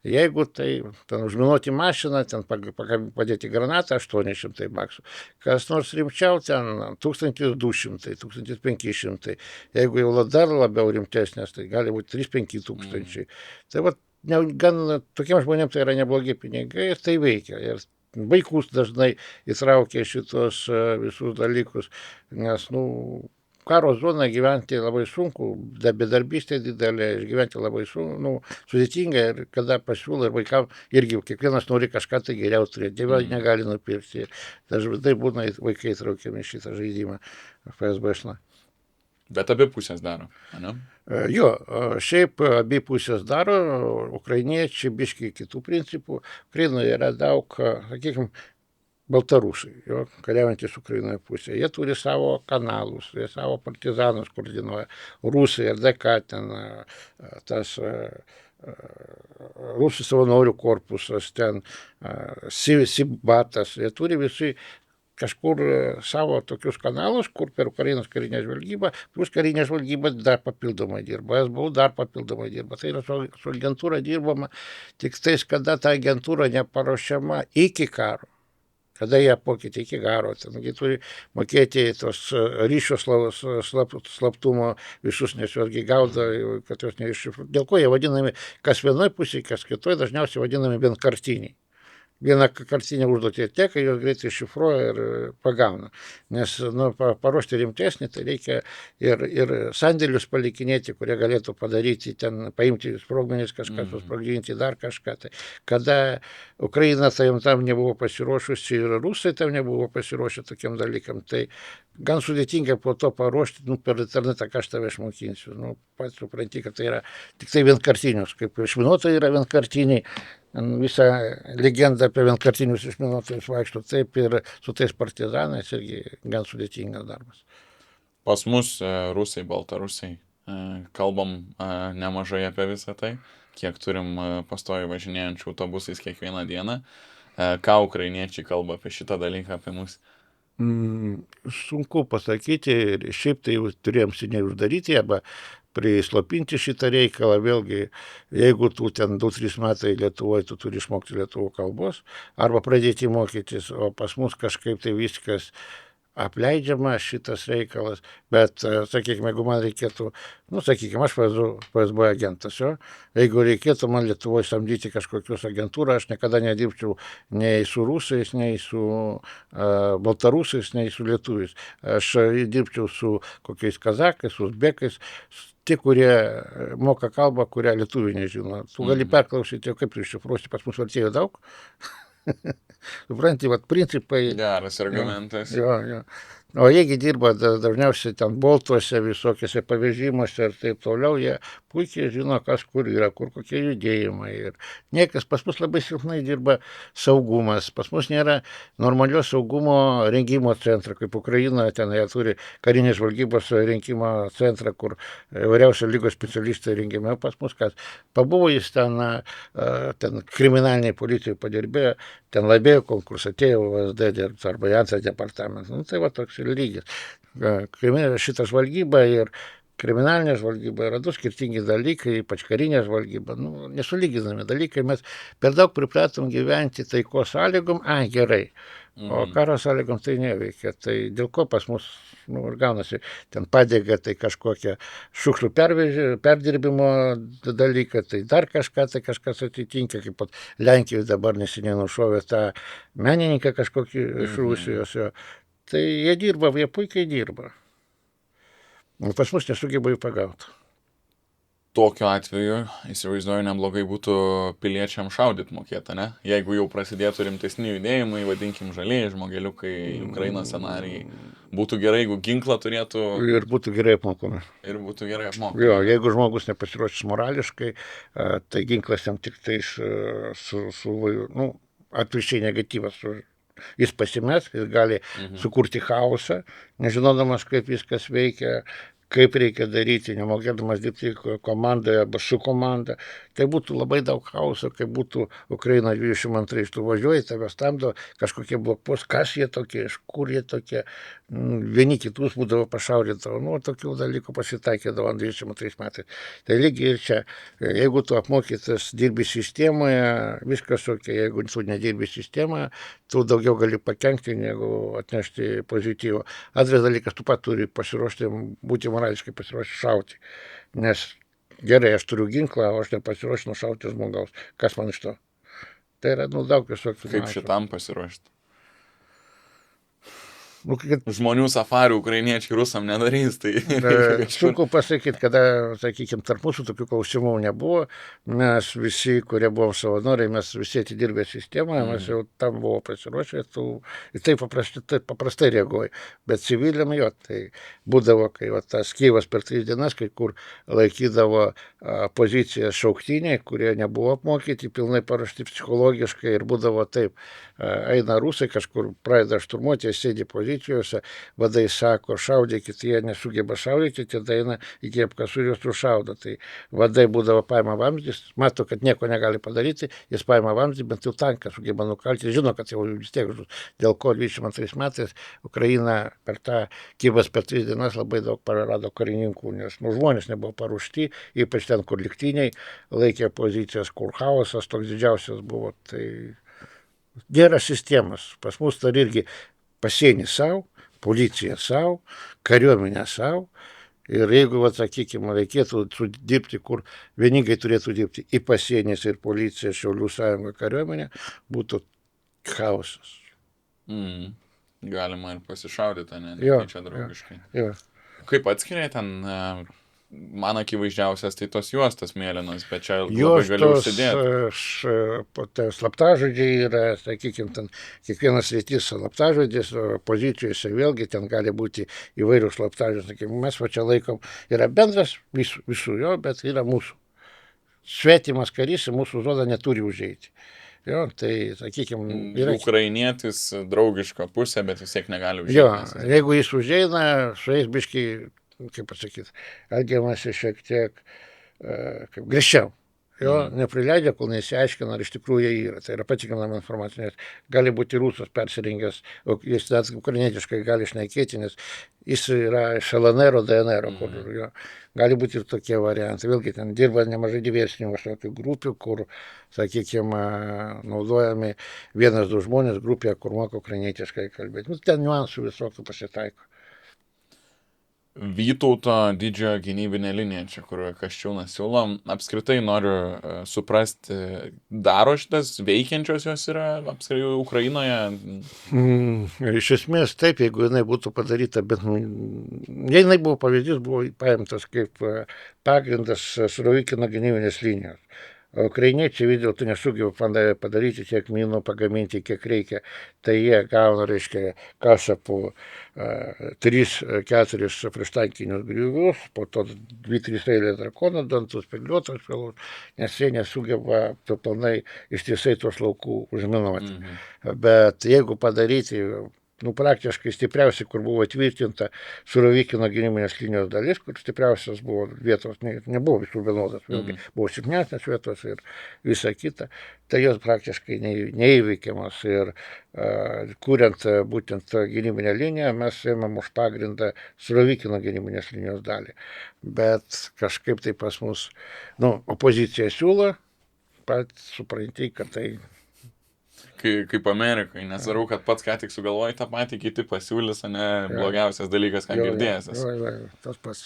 S1: Jeigu tai ten užminuoti mašiną, ten padėti granatą, $800. Kas nors rimčiau, ten 1200, 1500. Jeigu jau dar labiau rimtesnės, tai gali būti 3-5 tūkstančiai. Tai gan tokiem žmonėms tai yra neblogi pinigai ir tai veikia. Ir vaikus dažnai įtraukia šitos visus dalykus, nes, karo zoną gyventi labai sunku, bedarbystė didelė, išgyventi labai sudėtinga ir kada pasiūlo ir vaikams irgi kiekvienas nori kažką tai geriau turėti, tėvai negali nupirkti. Dažnai būna vaikai įtraukiami į šitą žaidimą FSB šna.
S2: Bet abi pusės daro, ne?
S1: Jo, šiaip abi pusės daro, ukrainiečiai biškai kitų principų. Ukrainoje yra daug, sakykime, baltarusai, kariaujantis Ukrainoje pusėje. Jie turi savo kanalus, jie savo partizanus koordinuoja. Rusai, RDK, ten tas rusų savanorių korpusas, ten Sibatas. Jie turi visi kažkur savo tokius kanalus, kur per Ukrainos karinę žvalgybą, plus karinė žvalgyba dar papildomai dirba, SBU dar papildomai dirba. Tai yra su agentūra dirbama tik tais, kada ta agentūra neparuošiama iki karo. Kada jie apmokyti iki karo, tengi turi mokėti tos ryšio slaptumo visus, nes juosgi gaudo, kad jos neiššifruotų. Dėl ko jie vadinami, kas vienoj pusėje, kas kitoj, dažniausiai vadinami vienkartiniai. Vieną kartinę užduotį atlieka, jos greitai šifruoja ir pagauna. Nes paruošti rimtesnį, tai reikia ir sandėlius palikinėti, kurie galėtų padaryti ten, paimti sprogmenis, kažką susprogdinti, dar kažką. Tai kada Ukraina tam nebuvo pasiruošusi ir rusai tam nebuvo pasiruošę tokiam dalykam, tai gan sudėtinga po to paruošti, per internetą, ką aš tave išmokinsiu. Pats supranti, kad tai yra tik tai vienkartinius, kaip išminuotojai yra vienkartiniai. Visą legendą apie vienkartinius išminuotojus vaikšto, taip ir su tais partizanais irgi gan sudėtingas darbas.
S2: Pas mus rusai, baltarusiai, kalbam nemažai apie visą tai, kiek turim pastoviai važinėjančių autobusais kiekvieną dieną. Ką ukrainiečiai kalba apie šitą dalyką, apie mus?
S1: Sunku pasakyti, šiaip tai turėjom seniai uždaryti arba prislopinti šitą reikalą. Vėlgi, jeigu tu ten 2-3 metai Lietuvoje, tu turi išmokti lietuvų kalbos arba pradėti mokytis, o pas mus kažkaip tai viskas apleidžiama šitas reikalas, bet, sakykime, jeigu man reikėtų, sakykime, aš FSB agentas, jeigu reikėtų man Lietuvoje samdyti kažkokius agentūrą, aš niekada nedirbčiau nei su rusais, nei su baltarusais, nei su lietuviais. Aš dirbčiau su kokiais kazakais, uzbekais, tie, kurie moka kalbą, kurią lietuviai nežino. Tu gali perklausyti, kaip tu iššifruosi, pas mus vertėjų daug. Supranti, principai.
S2: Geras argumentas.
S1: Jo. O jiegi dirba dažniausiai ten boltuose, visokiose pavežimuose ir taip toliau, jie puikiai žino, kas kur yra, kur kokie judėjimai. Ir niekas, pas mus labai silpnai dirba saugumas, pas mus nėra normalios saugumo rengimo centro, kaip Ukraina, ten jie turi karinės žvalgybos rengimo centrą, kur įvairiausio lygos specialistai rengiami, pas mus kas. Pabuvo jis ten kriminaliniai policijai padirbėjo, ten laimėjo konkursą, atėjo VSD arba Jansas departamentas. Tai va toks ir lygis. Šitą žvalgybą ir kriminalinė žvalgyba yra du skirtingi dalykai, ypač karinė žvalgyba. Nesulyginami dalykai, mes per daug pripratom gyventi taikos sąlygom, gerai. O karo sąlygom tai neveikia. Tai dėl ko pas mus ir gaunasi, ten padega, tai kažkokia šiukšlių perdirbimo dalyką, tai dar kažką, tai kažkas atitinka, kaip pat Lenkijoje dabar neseniai nušovė tą menininką kažkokį iš Rusijos. Tai jie dirba, jie puikiai dirba. Pas mus nesugeba jų pagauti.
S2: Tokiu atveju, įsivaizduoju, neblogai būtų piliečiam šaudyt mokėta, ne? Jeigu jau prasidėtų rimtesni judėjimai, vadinkim žalieji žmogeliukai, Ukrainos scenarijai, būtų gerai, jeigu ginklą turėtų. Ir būtų gerai apmokami. Jo, jeigu žmogus nepasiruošęs morališkai, tai ginklas jam tik tais atvirkščiai negatyvas. Jis pasimes, jis gali sukurti chaosą, nežinodamas, kaip viskas veikia, kaip reikia daryti, nemokėdamas dirbti komandoje arba su komanda. Tai būtų labai daug chaoso, kaip būtų Ukraina 22, tu važiuoji, tave stabdo kažkokie blokpos, kas jie tokie, iš kur jie tokie, vieni kitus būdavo pašaudydavo, tokių dalykų pasitaikydavo 22 metais. Tai lygiai ir čia, jeigu tu apmokytas dirbi sistemoje, viskas ok, jeigu tu nedirbi sistemoje, tu daugiau gali pakenkti, negu atnešti pozityvą. Antras dalykas, tu pat turi pasiruošti, būti morališkai pasiruošti šauti, nes
S1: gerai, aš turiu ginklą, o aš nepasiruošiu nušauti žmogaus. Kas man iš to? Tai yra, daug visokių.
S2: Kaip šitam pasiruošti?
S1: Kad
S2: Žmonių safarių ukrainiečiai rusam nedarys, tai
S1: sunku pasakyti, kada, sakykime, tarp mūsų tokių klausimų nebuvo. Mes visi, kurie buvom savanoriai, mes visi atidirbę sistemoje, mes jau tam buvo pasiruošę, ir taip paprastai reaguoja. Bet civiliam jo, tai būdavo, kai tas Kyivas per 3 dienas, kai kur laikydavo poziciją šauktiniai, kurie nebuvo apmokyti, pilnai paruošti psichologiškai ir būdavo taip. Eina rusai kažkur, pradeda šturmuoti, jie sėdi pozicijose, vadai sako, šaudykit, jie nesugeba šaudyti, tada eina iki apkasų ir juos sušaudo. Tai vadai būdavo paima vamzdis, mato, kad nieko negali padaryti, jis paima vamzdį, bet jau tanką sugeba nukalti, žino, kad jau vis tiek žus. Dėl ko 22 metais Ukraina per tą Kyivas per 3 dienas labai daug prarado karininkų, nes žmonės nebuvo paruošti, ypač ten, kur liktiniai laikė pozicijas, kur chaosas toks didžiausias buvo. Tai nėra sistemas. Pas mus dar irgi pasienis savo, policija savo, kariuomenė savo. Ir jeigu, sakykime, reikėtų dirbti, kur vieningai turėtų dirbti į pasienis ir policija, Šiaulių sąjunga, kariuomenė, būtų chaosas.
S2: Galima ir pasišaudyti, ne? Čia draugiškai.
S1: Jo.
S2: Kaip atskiria ten, man akivaizdžiausias, tai tos juostos mėlynos, bet čia labai galiu užsidėti.
S1: Slaptažodžiai yra, sakykime, ten kiekvienas rytis slaptažodis, pozicijose vėlgi ten gali būti įvairių slaptažodžių. Sakykime, mes čia laikom, yra bendras visų jo, bet yra mūsų. Svetimas karys į mūsų zoną neturi užeiti. Jo, tai, sakykime,
S2: yra... Ukrainietis draugiška pusė, bet vis tiek negali užeiti.
S1: Jo, jeigu jis užeina, su jais biškai, kaip pasakyti, elgiamasi šiek tiek kaip griežčiau. Jo, neprileidžia, kol nesiaiškina, ar iš tikrųjų jie yra. Tai yra patikinama informacija, nes gali būti rusas persirengęs, jis net ukrainietiškai gali šnekėti, nes jis yra iš LNR, DNR, kur jo. Gali būti ir tokie variantai. Vėlgi ten dirba nemažai diversinių kažkokių grupių, kur, sakykime, naudojami 1-2 žmonės grupėje, kur moka ukrainietiškai kalbėti. Ten niuansų visokių pasitaiko.
S2: Vytauto didžiojo gynybinė linija, čia kur Kasčiūnas siūlo, apskritai noriu suprasti, daro šitas, veikiančios jos yra apskritai Ukrainoje?
S1: Iš esmės taip, jeigu jinai būtų padaryta, bet jei jinai buvo pavyzdys, buvo paimtas kaip pagrindas Surovikino gynybinės linijos. Ukrainiečiai vis dėlto nesugeba padaryti tiek minų, pagaminti kiek reikia, tai jie gauna, reiškia, kasą po 3-4 prieštankinius griuvius, po to 2-3 eilės drakono dantus, spygliuotos pelus, nes jie nesugeba pilnai ištisai tos laukų užminuoti. Bet jeigu padaryti praktiškai stipriausiai, kur buvo tvirtinta Surovikino gynybinės linijos dalis, kur stipriausias buvo vietos, nebuvo visų vienodas, buvo silpnesnės vietos ir visa kita, tai jos praktiškai neįveikiamas. Ir kuriant būtent gynybinę liniją, mes ėmėm už pagrindą Surovikino gynybinės linijos dalį. Bet kažkaip tai pas mus, opozicija siūlo, pat supranti, kad tai...
S2: Kaip Amerikai, nesvarbu, kad pats ką tik sugalvoji tą patį, kiti pasiūlys, o ne blogiausias dalykas, ką girdėjęs.
S1: Tas pats.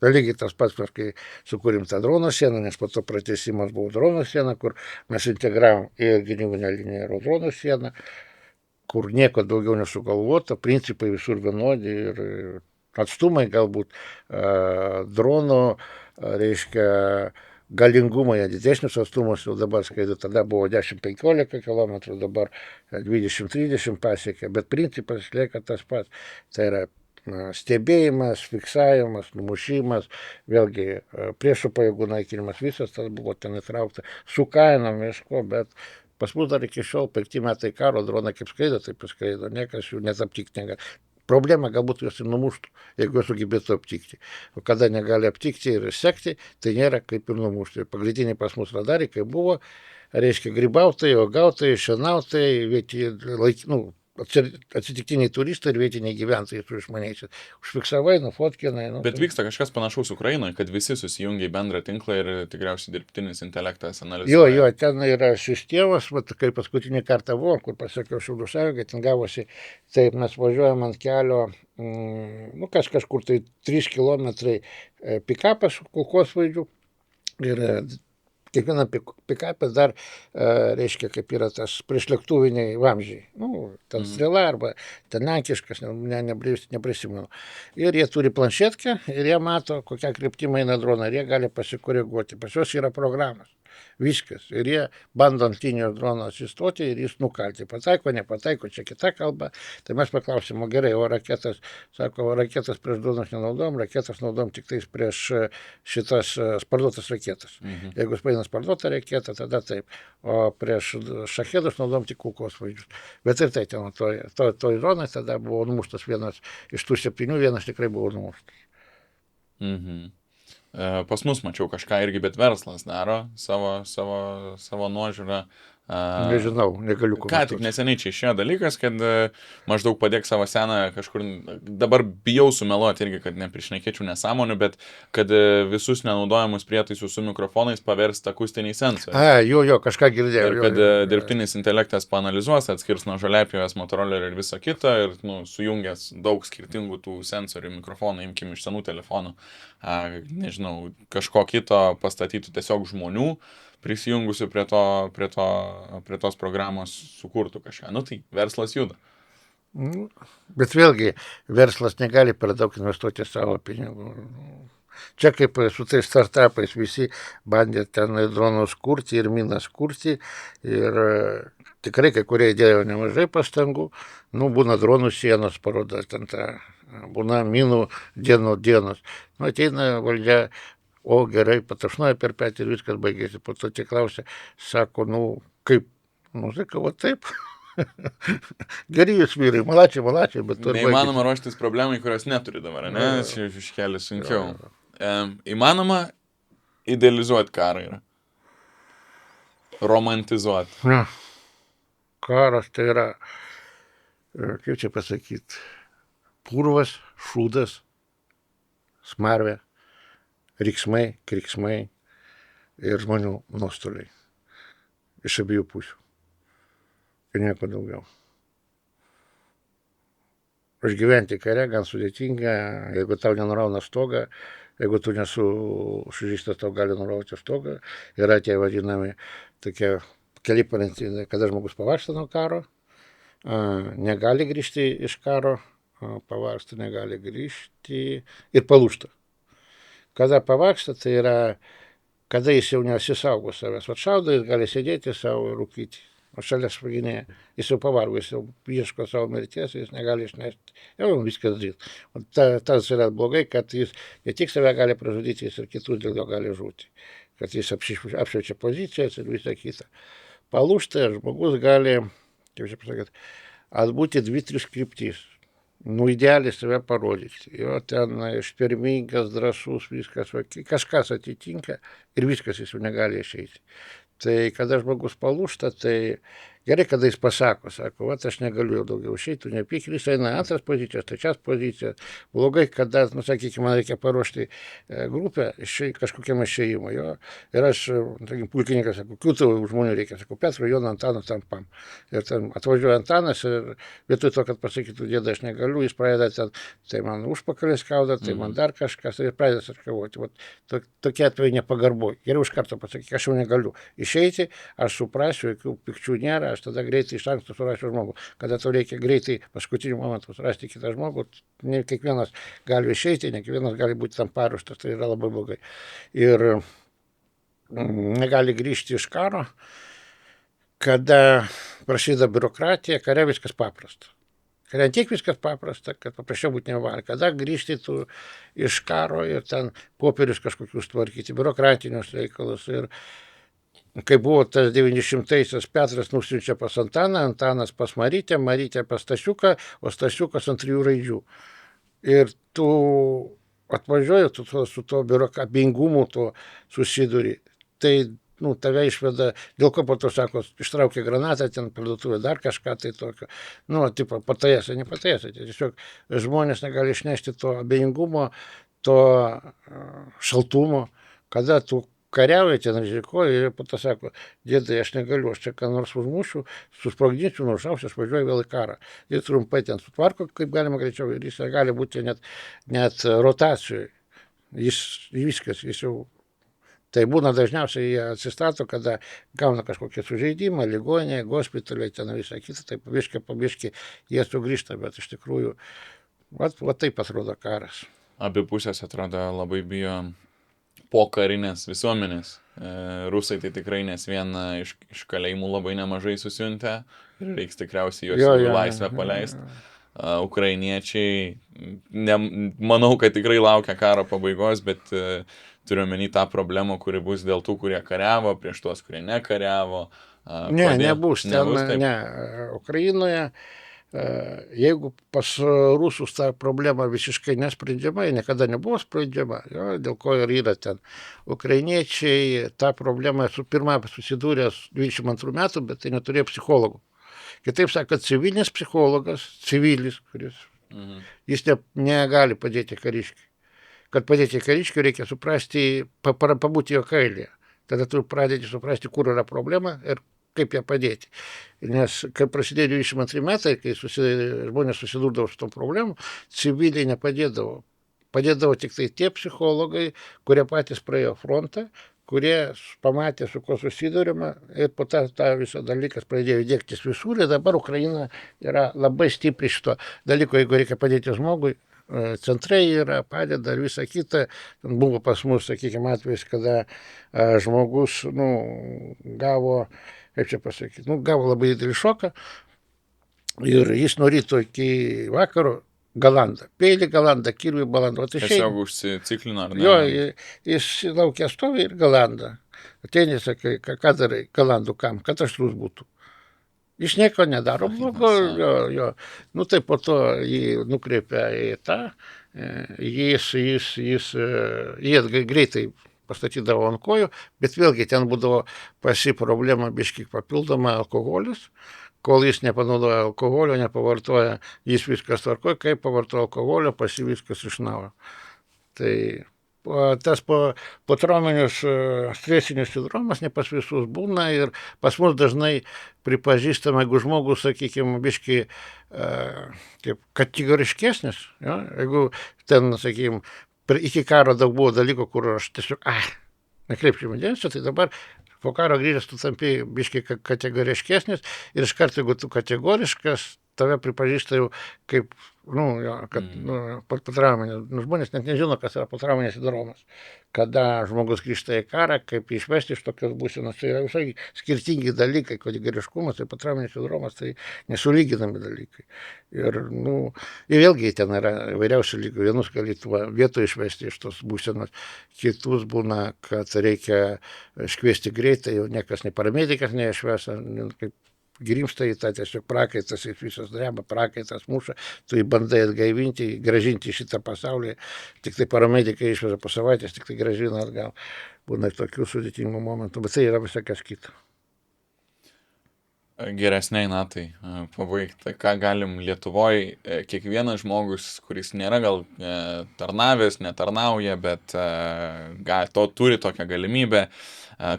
S1: Lygiai tas pats, kai sukūrėm tą drono sieną, nes po to pratęsimas buvo drono siena, kur mes integravom į gynybinę liniją ir drono sieną, kur nieko daugiau nesugalvota, principai visur vienodi ir atstumai galbūt drono, reiškia, galingumai didesnius atstumus, jau dabar skaidu, tada buvo 10-15 km, dabar 20-30 pasiekė, bet principas lieka tas pats. Tai yra stebėjimas, fiksavimas, numušimas, vėlgi priešo pajėgų naikinimas, visas tas buvo ten įtraukta, su kainom visko, bet pas mus dar iki šiol 5 metai karo dronai kaip skraido, taip skraido, niekas jų net aptikti negali. Problema galbūt jos ir numuštų, jeigu jos sugebėtų aptikti. O kada negali aptikti ir sekti, tai nėra kaip ir numušti. Pagrindiniai pas mus radarai, kai buvo, reiškia grybautojai, uogautojai, šienautojai, atsitiktiniai turistai ir vietiniai gyventojai su išmaniaisiais. Užfiksavai, nufotkinai.
S2: Bet vyksta kažkas panašaus Ukrainoje, kad visi susijungia į bendrą tinklą ir tikriausiai dirbtinis intelektas analizuoja.
S1: Jo, ten yra sistemas, kai paskutinį kartą buvo, kur pasakiau Šiaulių sąjungai, ten gavosi, taip mes važiuojam ant kelio, kažkur tai 3 kilometrai pikapas kulkosvaidžių, Ir kiekviena pikapė dar, reiškia, kaip yra tas priešlėktuviniai vamzdžiai. Nu, ten strela arba ten lenkiškas, neprisimenu. Ir jie turi planšetkę ir jie mato, kokią kryptimą eina droną ir jie gali pasikoreguoti. Pas juos yra programos. Viskas. Ir jie bando ant linijos droną atsistoti ir jis nukalti. Pataiko, nepataiko, čia kita kalba. Tai mes paklausim, o gerai, o raketas, sako, raketas prieš dronus nenaudojam, raketas naudojam tik tais prieš šitas sparduotas raketas. Jeigu paina sparduotą raketą, tada taip. O prieš šachedus naudojam tik kulkosvaidžius. Bet ir tai ten, toj zonai tada buvo numuštas vienas iš tų 7, vienas tikrai buvo numuštas.
S2: Pas mus mačiau kažką irgi, bet verslas daro savo nuožiūrą.
S1: Nežinau, negaliu
S2: Ką
S1: komentuoti.
S2: tik neseniai čia išėjo dalykas, kad maždaug padėk savo seną kažkur, dabar bijau sumeluoti irgi, kad neprišnekėčiau nesąmonių, bet kad visus nenaudojamus prietaisus su mikrofonais paversti akustiniais sensoriais.
S1: Jo, kažką girdėjau.
S2: Ir kad dirbtinis intelektas paanalizuos, atskirs nuo žoliapjovės, motorolerio ir viso kito ir sujungęs daug skirtingų tų sensorių mikrofonų, imkim iš senų telefonų, nežinau, kažko kito pastatytų tiesiog žmonių, prisijungusių prie tos programos sukurtų kažką. Nu tai verslas juda.
S1: Bet vėlgi, verslas negali per daug investuoti savo pinigų. Čia kaip su tais startupais visi bandė ten dronus kurti ir minas kurti. Ir tikrai kai kurie įdėjo nemažai pastangų. Nu, būna dronų sienos paroda, ten ta, būna minų dienos. Nu, ateina valdžia. O gerai, patašnoja per petį ir viskas baigėsi. Po to tik klausia, sako, nu, kaip, nu, sakau, va taip. Geri jūs vyrai, malačiai, bet to ir baigėsi.
S2: Neįmanoma ruoštis problemai, kurios neturi dabar, ne? Čia iškeli sunkiau. Įmanoma idealizuoti karą yra. Romantizuoti.
S1: Na, karas tai yra, kaip čia pasakyti, purvas, šūdas, smarvė. Riksmai, kriksmai ir žmonių nuostoliai. Iš abiejų pusių. Ir nieko daugiau. Išgyventi kare gan sudėtinga, jeigu tau nenurauna stogą, jeigu tu nesužįstas, tau gali nurauti stogą. Yra tie vadinami tokie keli palentinai, kada žmogus pavargsta nuo karo, negali grįžti iš karo, pavargsta, negali grįžti ir palūžta. Kada pavargsta, tai yra, kada jis jau nesisaugo savęs. Vat šaudo, jis gali sėdėti savo ir rūkyti. O šalia svaginėje, jis jau pavargo, jis jau ieško savo mirties, jis negali išnešti. Jau viskas daryti. O tas yra blogai, kad jis ne tik save gali pražudyti, jis ir kitus dėl jo gali žūti. Kad jis apšviečia pozicijas ir visą kitą. Palūžta ir žmogus gali, kaip čia pasakyti, atbūti 2-3 kryptys. Nu, idealiai save parodyti. Jo ten ištvermingas, drąsus, viskas, kažkas atitinka ir viskas jis jau negali išeiti. Tai kada žmogus palūžta, tai gerai, kada jis pasako, sako, va, aš negaliu jau daugiau išeiti, nepyk, jis eina antras pozicijas, trečias pozicijas. Blogai, kada, nu, sakykime, man reikia paruošti grupę kažkokiam išėjimui. Jo. Ir aš, sakykime, pulkininkas, sako, kitų žmonių reikia, sako, Petro, Jono, Antano, tam pam. Ir ten atvažiuoja Antanas ir vietoj to, kad pasakytų, dėda, aš negaliu, jis pradeda ten, tai man užpakalį skauda, tai man dar kažkas, ir pradeda sarkavoti. Tokie atvejai nepagarboj. Geriau iš karto pasakyti, aš jau negaliu išeiti, aš suprasiu, jokių pikčių nėra. Aš tada greitai iš anksto surasiu žmogų. Kada tau reikia greitai paskutiniu momentu surasti kitą žmogų, ne kiekvienas gali išeiti, ne kiekvienas gali būti tam paruoštas, tai yra labai blogai. Ir negali grįžti iš karo, kada prasideda biurokratija, kare viskas paprasta. Kare tiek viskas paprasta, kad paprasčiau būti negali. Kada grįžti tu iš karo ir ten popierius kažkokius tvarkyti, biurokratinius reikalus. Ir kai buvo tas 900-aisiais, Petras nusiunčia pas Antaną, Antanas pas Marytę, Marytę pas Stasiuką, o Stasiukas ant 3 raidžių. Ir tu atvažiuoji su to biurokabingumu, to susiduri. Tai, nu, tave išveda, dėl ko po to sako, ištraukė granatą, ten parduotuvė dar kažką tai tokio. Nu, tipo, patajėsa, nepatajėsa. Tiesiog žmonės negali išnešti to abejingumo, to šaltumo, kada tu kariauja, ten rizikuoja ir po to sako, dėdai, aš negaliu, aš čia ką nors užmušiu, susprogdinsiu, nušausiu, aš važiuoju vėl į karą. Ir trumpai ten sutvarko, kaip galima greičiau, ir jis gali būti net rotacijoje. Jis viskas, jis jau Tai būna dažniausiai jie atsistato, kada gauna kažkokią sužeidimą, ligonė, gospitaliai, ten visą kitą, tai pabiški jie sugrįžta, bet iš tikrųjų, va taip atrodo karas.
S2: Abi pusės atrodo labai bijo pokarinės visuomenės. Rusai tai tikrai, nes vieną iš kalėjimų labai nemažai susiuntė ir reiks tikriausiai juos į laisvę paleisti. Ukrainiečiai, manau, kad tikrai laukia karo pabaigos, bet turiu omeny tą problemą, kuri bus dėl tų, kurie kariavo, prieš tuos, kurie nekariavo.
S1: Nebus ten, ne. Ukrainoje, jeigu pas rusus ta problema visiškai nesprendžiama, niekada nebuvo sprendžiama, dėl ko ir yra ten. Ukrainiečiai tą problemą pirmą susidūrė 22 metų, bet tai neturėjo psichologų. Kitaip sakant, civilinis psichologas, civilis, kuris, jis negali padėti kariškiui. Kad padėti kariškiui reikia suprasti, pabūti jo kailyje. Tada tu pradėti suprasti, kur yra problema ir kaip ją padėti. Nes kai prasidėjo 22 metai, kai žmonės susidurdavo su tom problemom, civiliai nepadėdavo. Padėdavo tik tai tie psichologai, kurie patys praėjo frontą, kurie pamatė, su ko susidurima, ir po tą visą dalykas pradėjo dėktis visur, ir dabar Ukraina yra labai stipri šito dalyko, jeigu reikia padėti žmogui, centrai yra, padeda ir visą kitą. Buvo pas mus, sakykime, atvejs, kada žmogus, gavo, kaip čia pasakyti, gavo labai didelį šoką ir jis nuo ryto iki vakaro galandą, peilį galandą, kirvį balandą.
S2: Tiesiog užsiciklino, ar ne?
S1: Jo, jis laukia stovi ir galanda. Ateini, sakai, ką darai, galandų kam, kad aštrus būtų. Jis nieko nedaro blogo, jo. Tai po to jį nukreipia į tą, jie greitai pastatydavo ant kojų, bet vėlgi ten būdavo pasi problema biškį papildoma alkoholis. Kol jis nepanaudoja alkoholio, nepavartoja, jis viskas tvarkoja, kai pavartoja alkoholio, pasi viskas iš naujo. Tai tas potrauminis stresinis sindromas ne pas visus būna ir pas mus dažnai pripažįstama, jeigu žmogus, sakykime, biškį kaip kategoriškesnis, jeigu ten, sakykime, iki karo daug buvo dalykų, kur aš tiesiog, nekreipčiau dėmesio, tai dabar po karo grįžęs tu tampi biškai kategoriškesnis ir iš karto, jeigu tu kategoriškas, tave pripažįsta jau kaip, potrauminė. Žmonės net nežino, kas yra potrauminis sindromas. Kada žmogus grįžta į karą, kaip išvesti iš tokios būsenos, tai yra visai skirtingi dalykai, kategoriškumas ir potrauminis sindromas, tai nesulyginami dalykai. Ir vėlgi ten yra įvairiausių lygų. Vienus gali vietoj išvesti iš tos būsenos, kitus būna, kad reikia iškviesti greitai, jau niekas, nei paramedikas neišves, kaip grimsta į tą tiesiog prakaitas, jis visas dreba, prakaitas muša, tu jį bandai atgaivinti, gražinti šitą pasaulį, tik tai paramedikai išveža po savaitės, tik tai gražina atgal. Būna tokių sudėtingų momentų, bet tai yra visai kas kita.
S2: Geresniai natai pabaigti. Ką galim Lietuvoje, kiekvienas žmogus, kuris nėra gal tarnavęs, netarnauja, bet to turi tokią galimybę,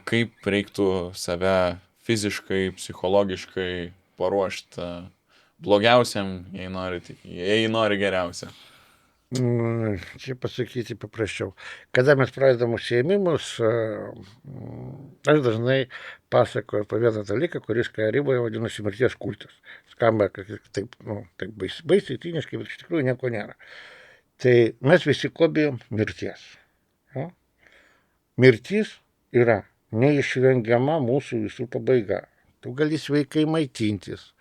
S2: kaip reiktų save fiziškai, psichologiškai paruošti blogiausiam, jei nori geriausia.
S1: Čia pasakyti paprasčiau. Kada mes pradedam užsiėmimus, aš dažnai pasakoju apie vieną dalyką, kuris kariboje vadinasi mirties kultas. Skamba taip baisiai tiniškai, bet iš tikrųjų nieko nėra. Tai mes visi ko bijom mirties. Mirtis yra neišvengiama mūsų visų pabaiga. Tu gali sveikai maitintis,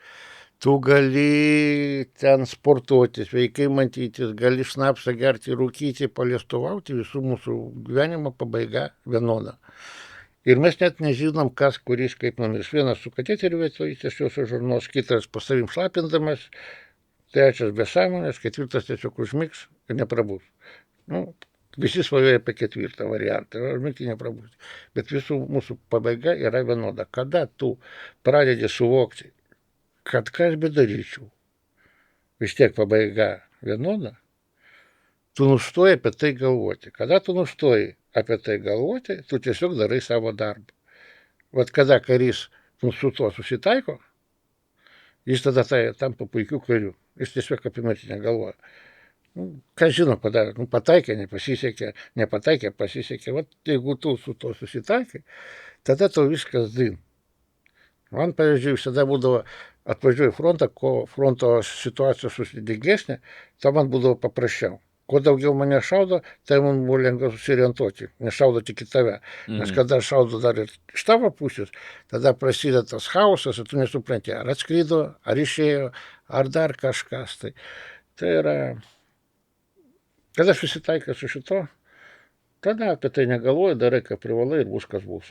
S1: tu gali ten sportuoti, sveikai matytis, gali šnapsą gerti, rūkyti, paliestuvauti, visų mūsų gyvenimo pabaiga vienoda. Ir mes net nežinom, kas kuris kaip numirs. Vienas su kateteriu vietoj tiesiog žarnos, kitas po savim šlapindamas, trečias be sąmonės, ketvirtas tiesiog užmigs ir neprabus. Visi svajoja apie ketvirtą variantą, užmigti neprabūti. Bet visų mūsų pabaiga yra vienoda. Kada tu pradedi suvokti, kad ką aš bedaryčiau, vis tiek pabaiga vienoda, tu nustoji apie tai galvoti. Kada tu nustoji apie tai galvoti, tu tiesiog darai savo darbą. Vat kada karys su tuo susitaiko, jis tada tampa puikiu kariu. Jis tiesiog apie mirtį negalvoja. Ką žino, padarė, pataikė, nepataikė, pasisekė. Vat jeigu tu su to susitaikai, tada tau viskas din. Man, pavyzdžiui, visada būdavo, atvažiuoju į frontą, ko fronto situacija susidėgesnė, to man būdavo paprasčiau. Kuo daugiau mane šaudo, tai man buvo lengviau susiorientuoti, nešaudo tik į tave. Nes kada šaudo dar ir iš tavo pusės, tada prasideda tas chaosas ir tu nesupranti, ar atskrido, ar išėjo, ar dar kažkas. Tai yra, kada susitaikai su šito, tada apie tai negalvoji, darai, ką privalai ir bus, kas bus.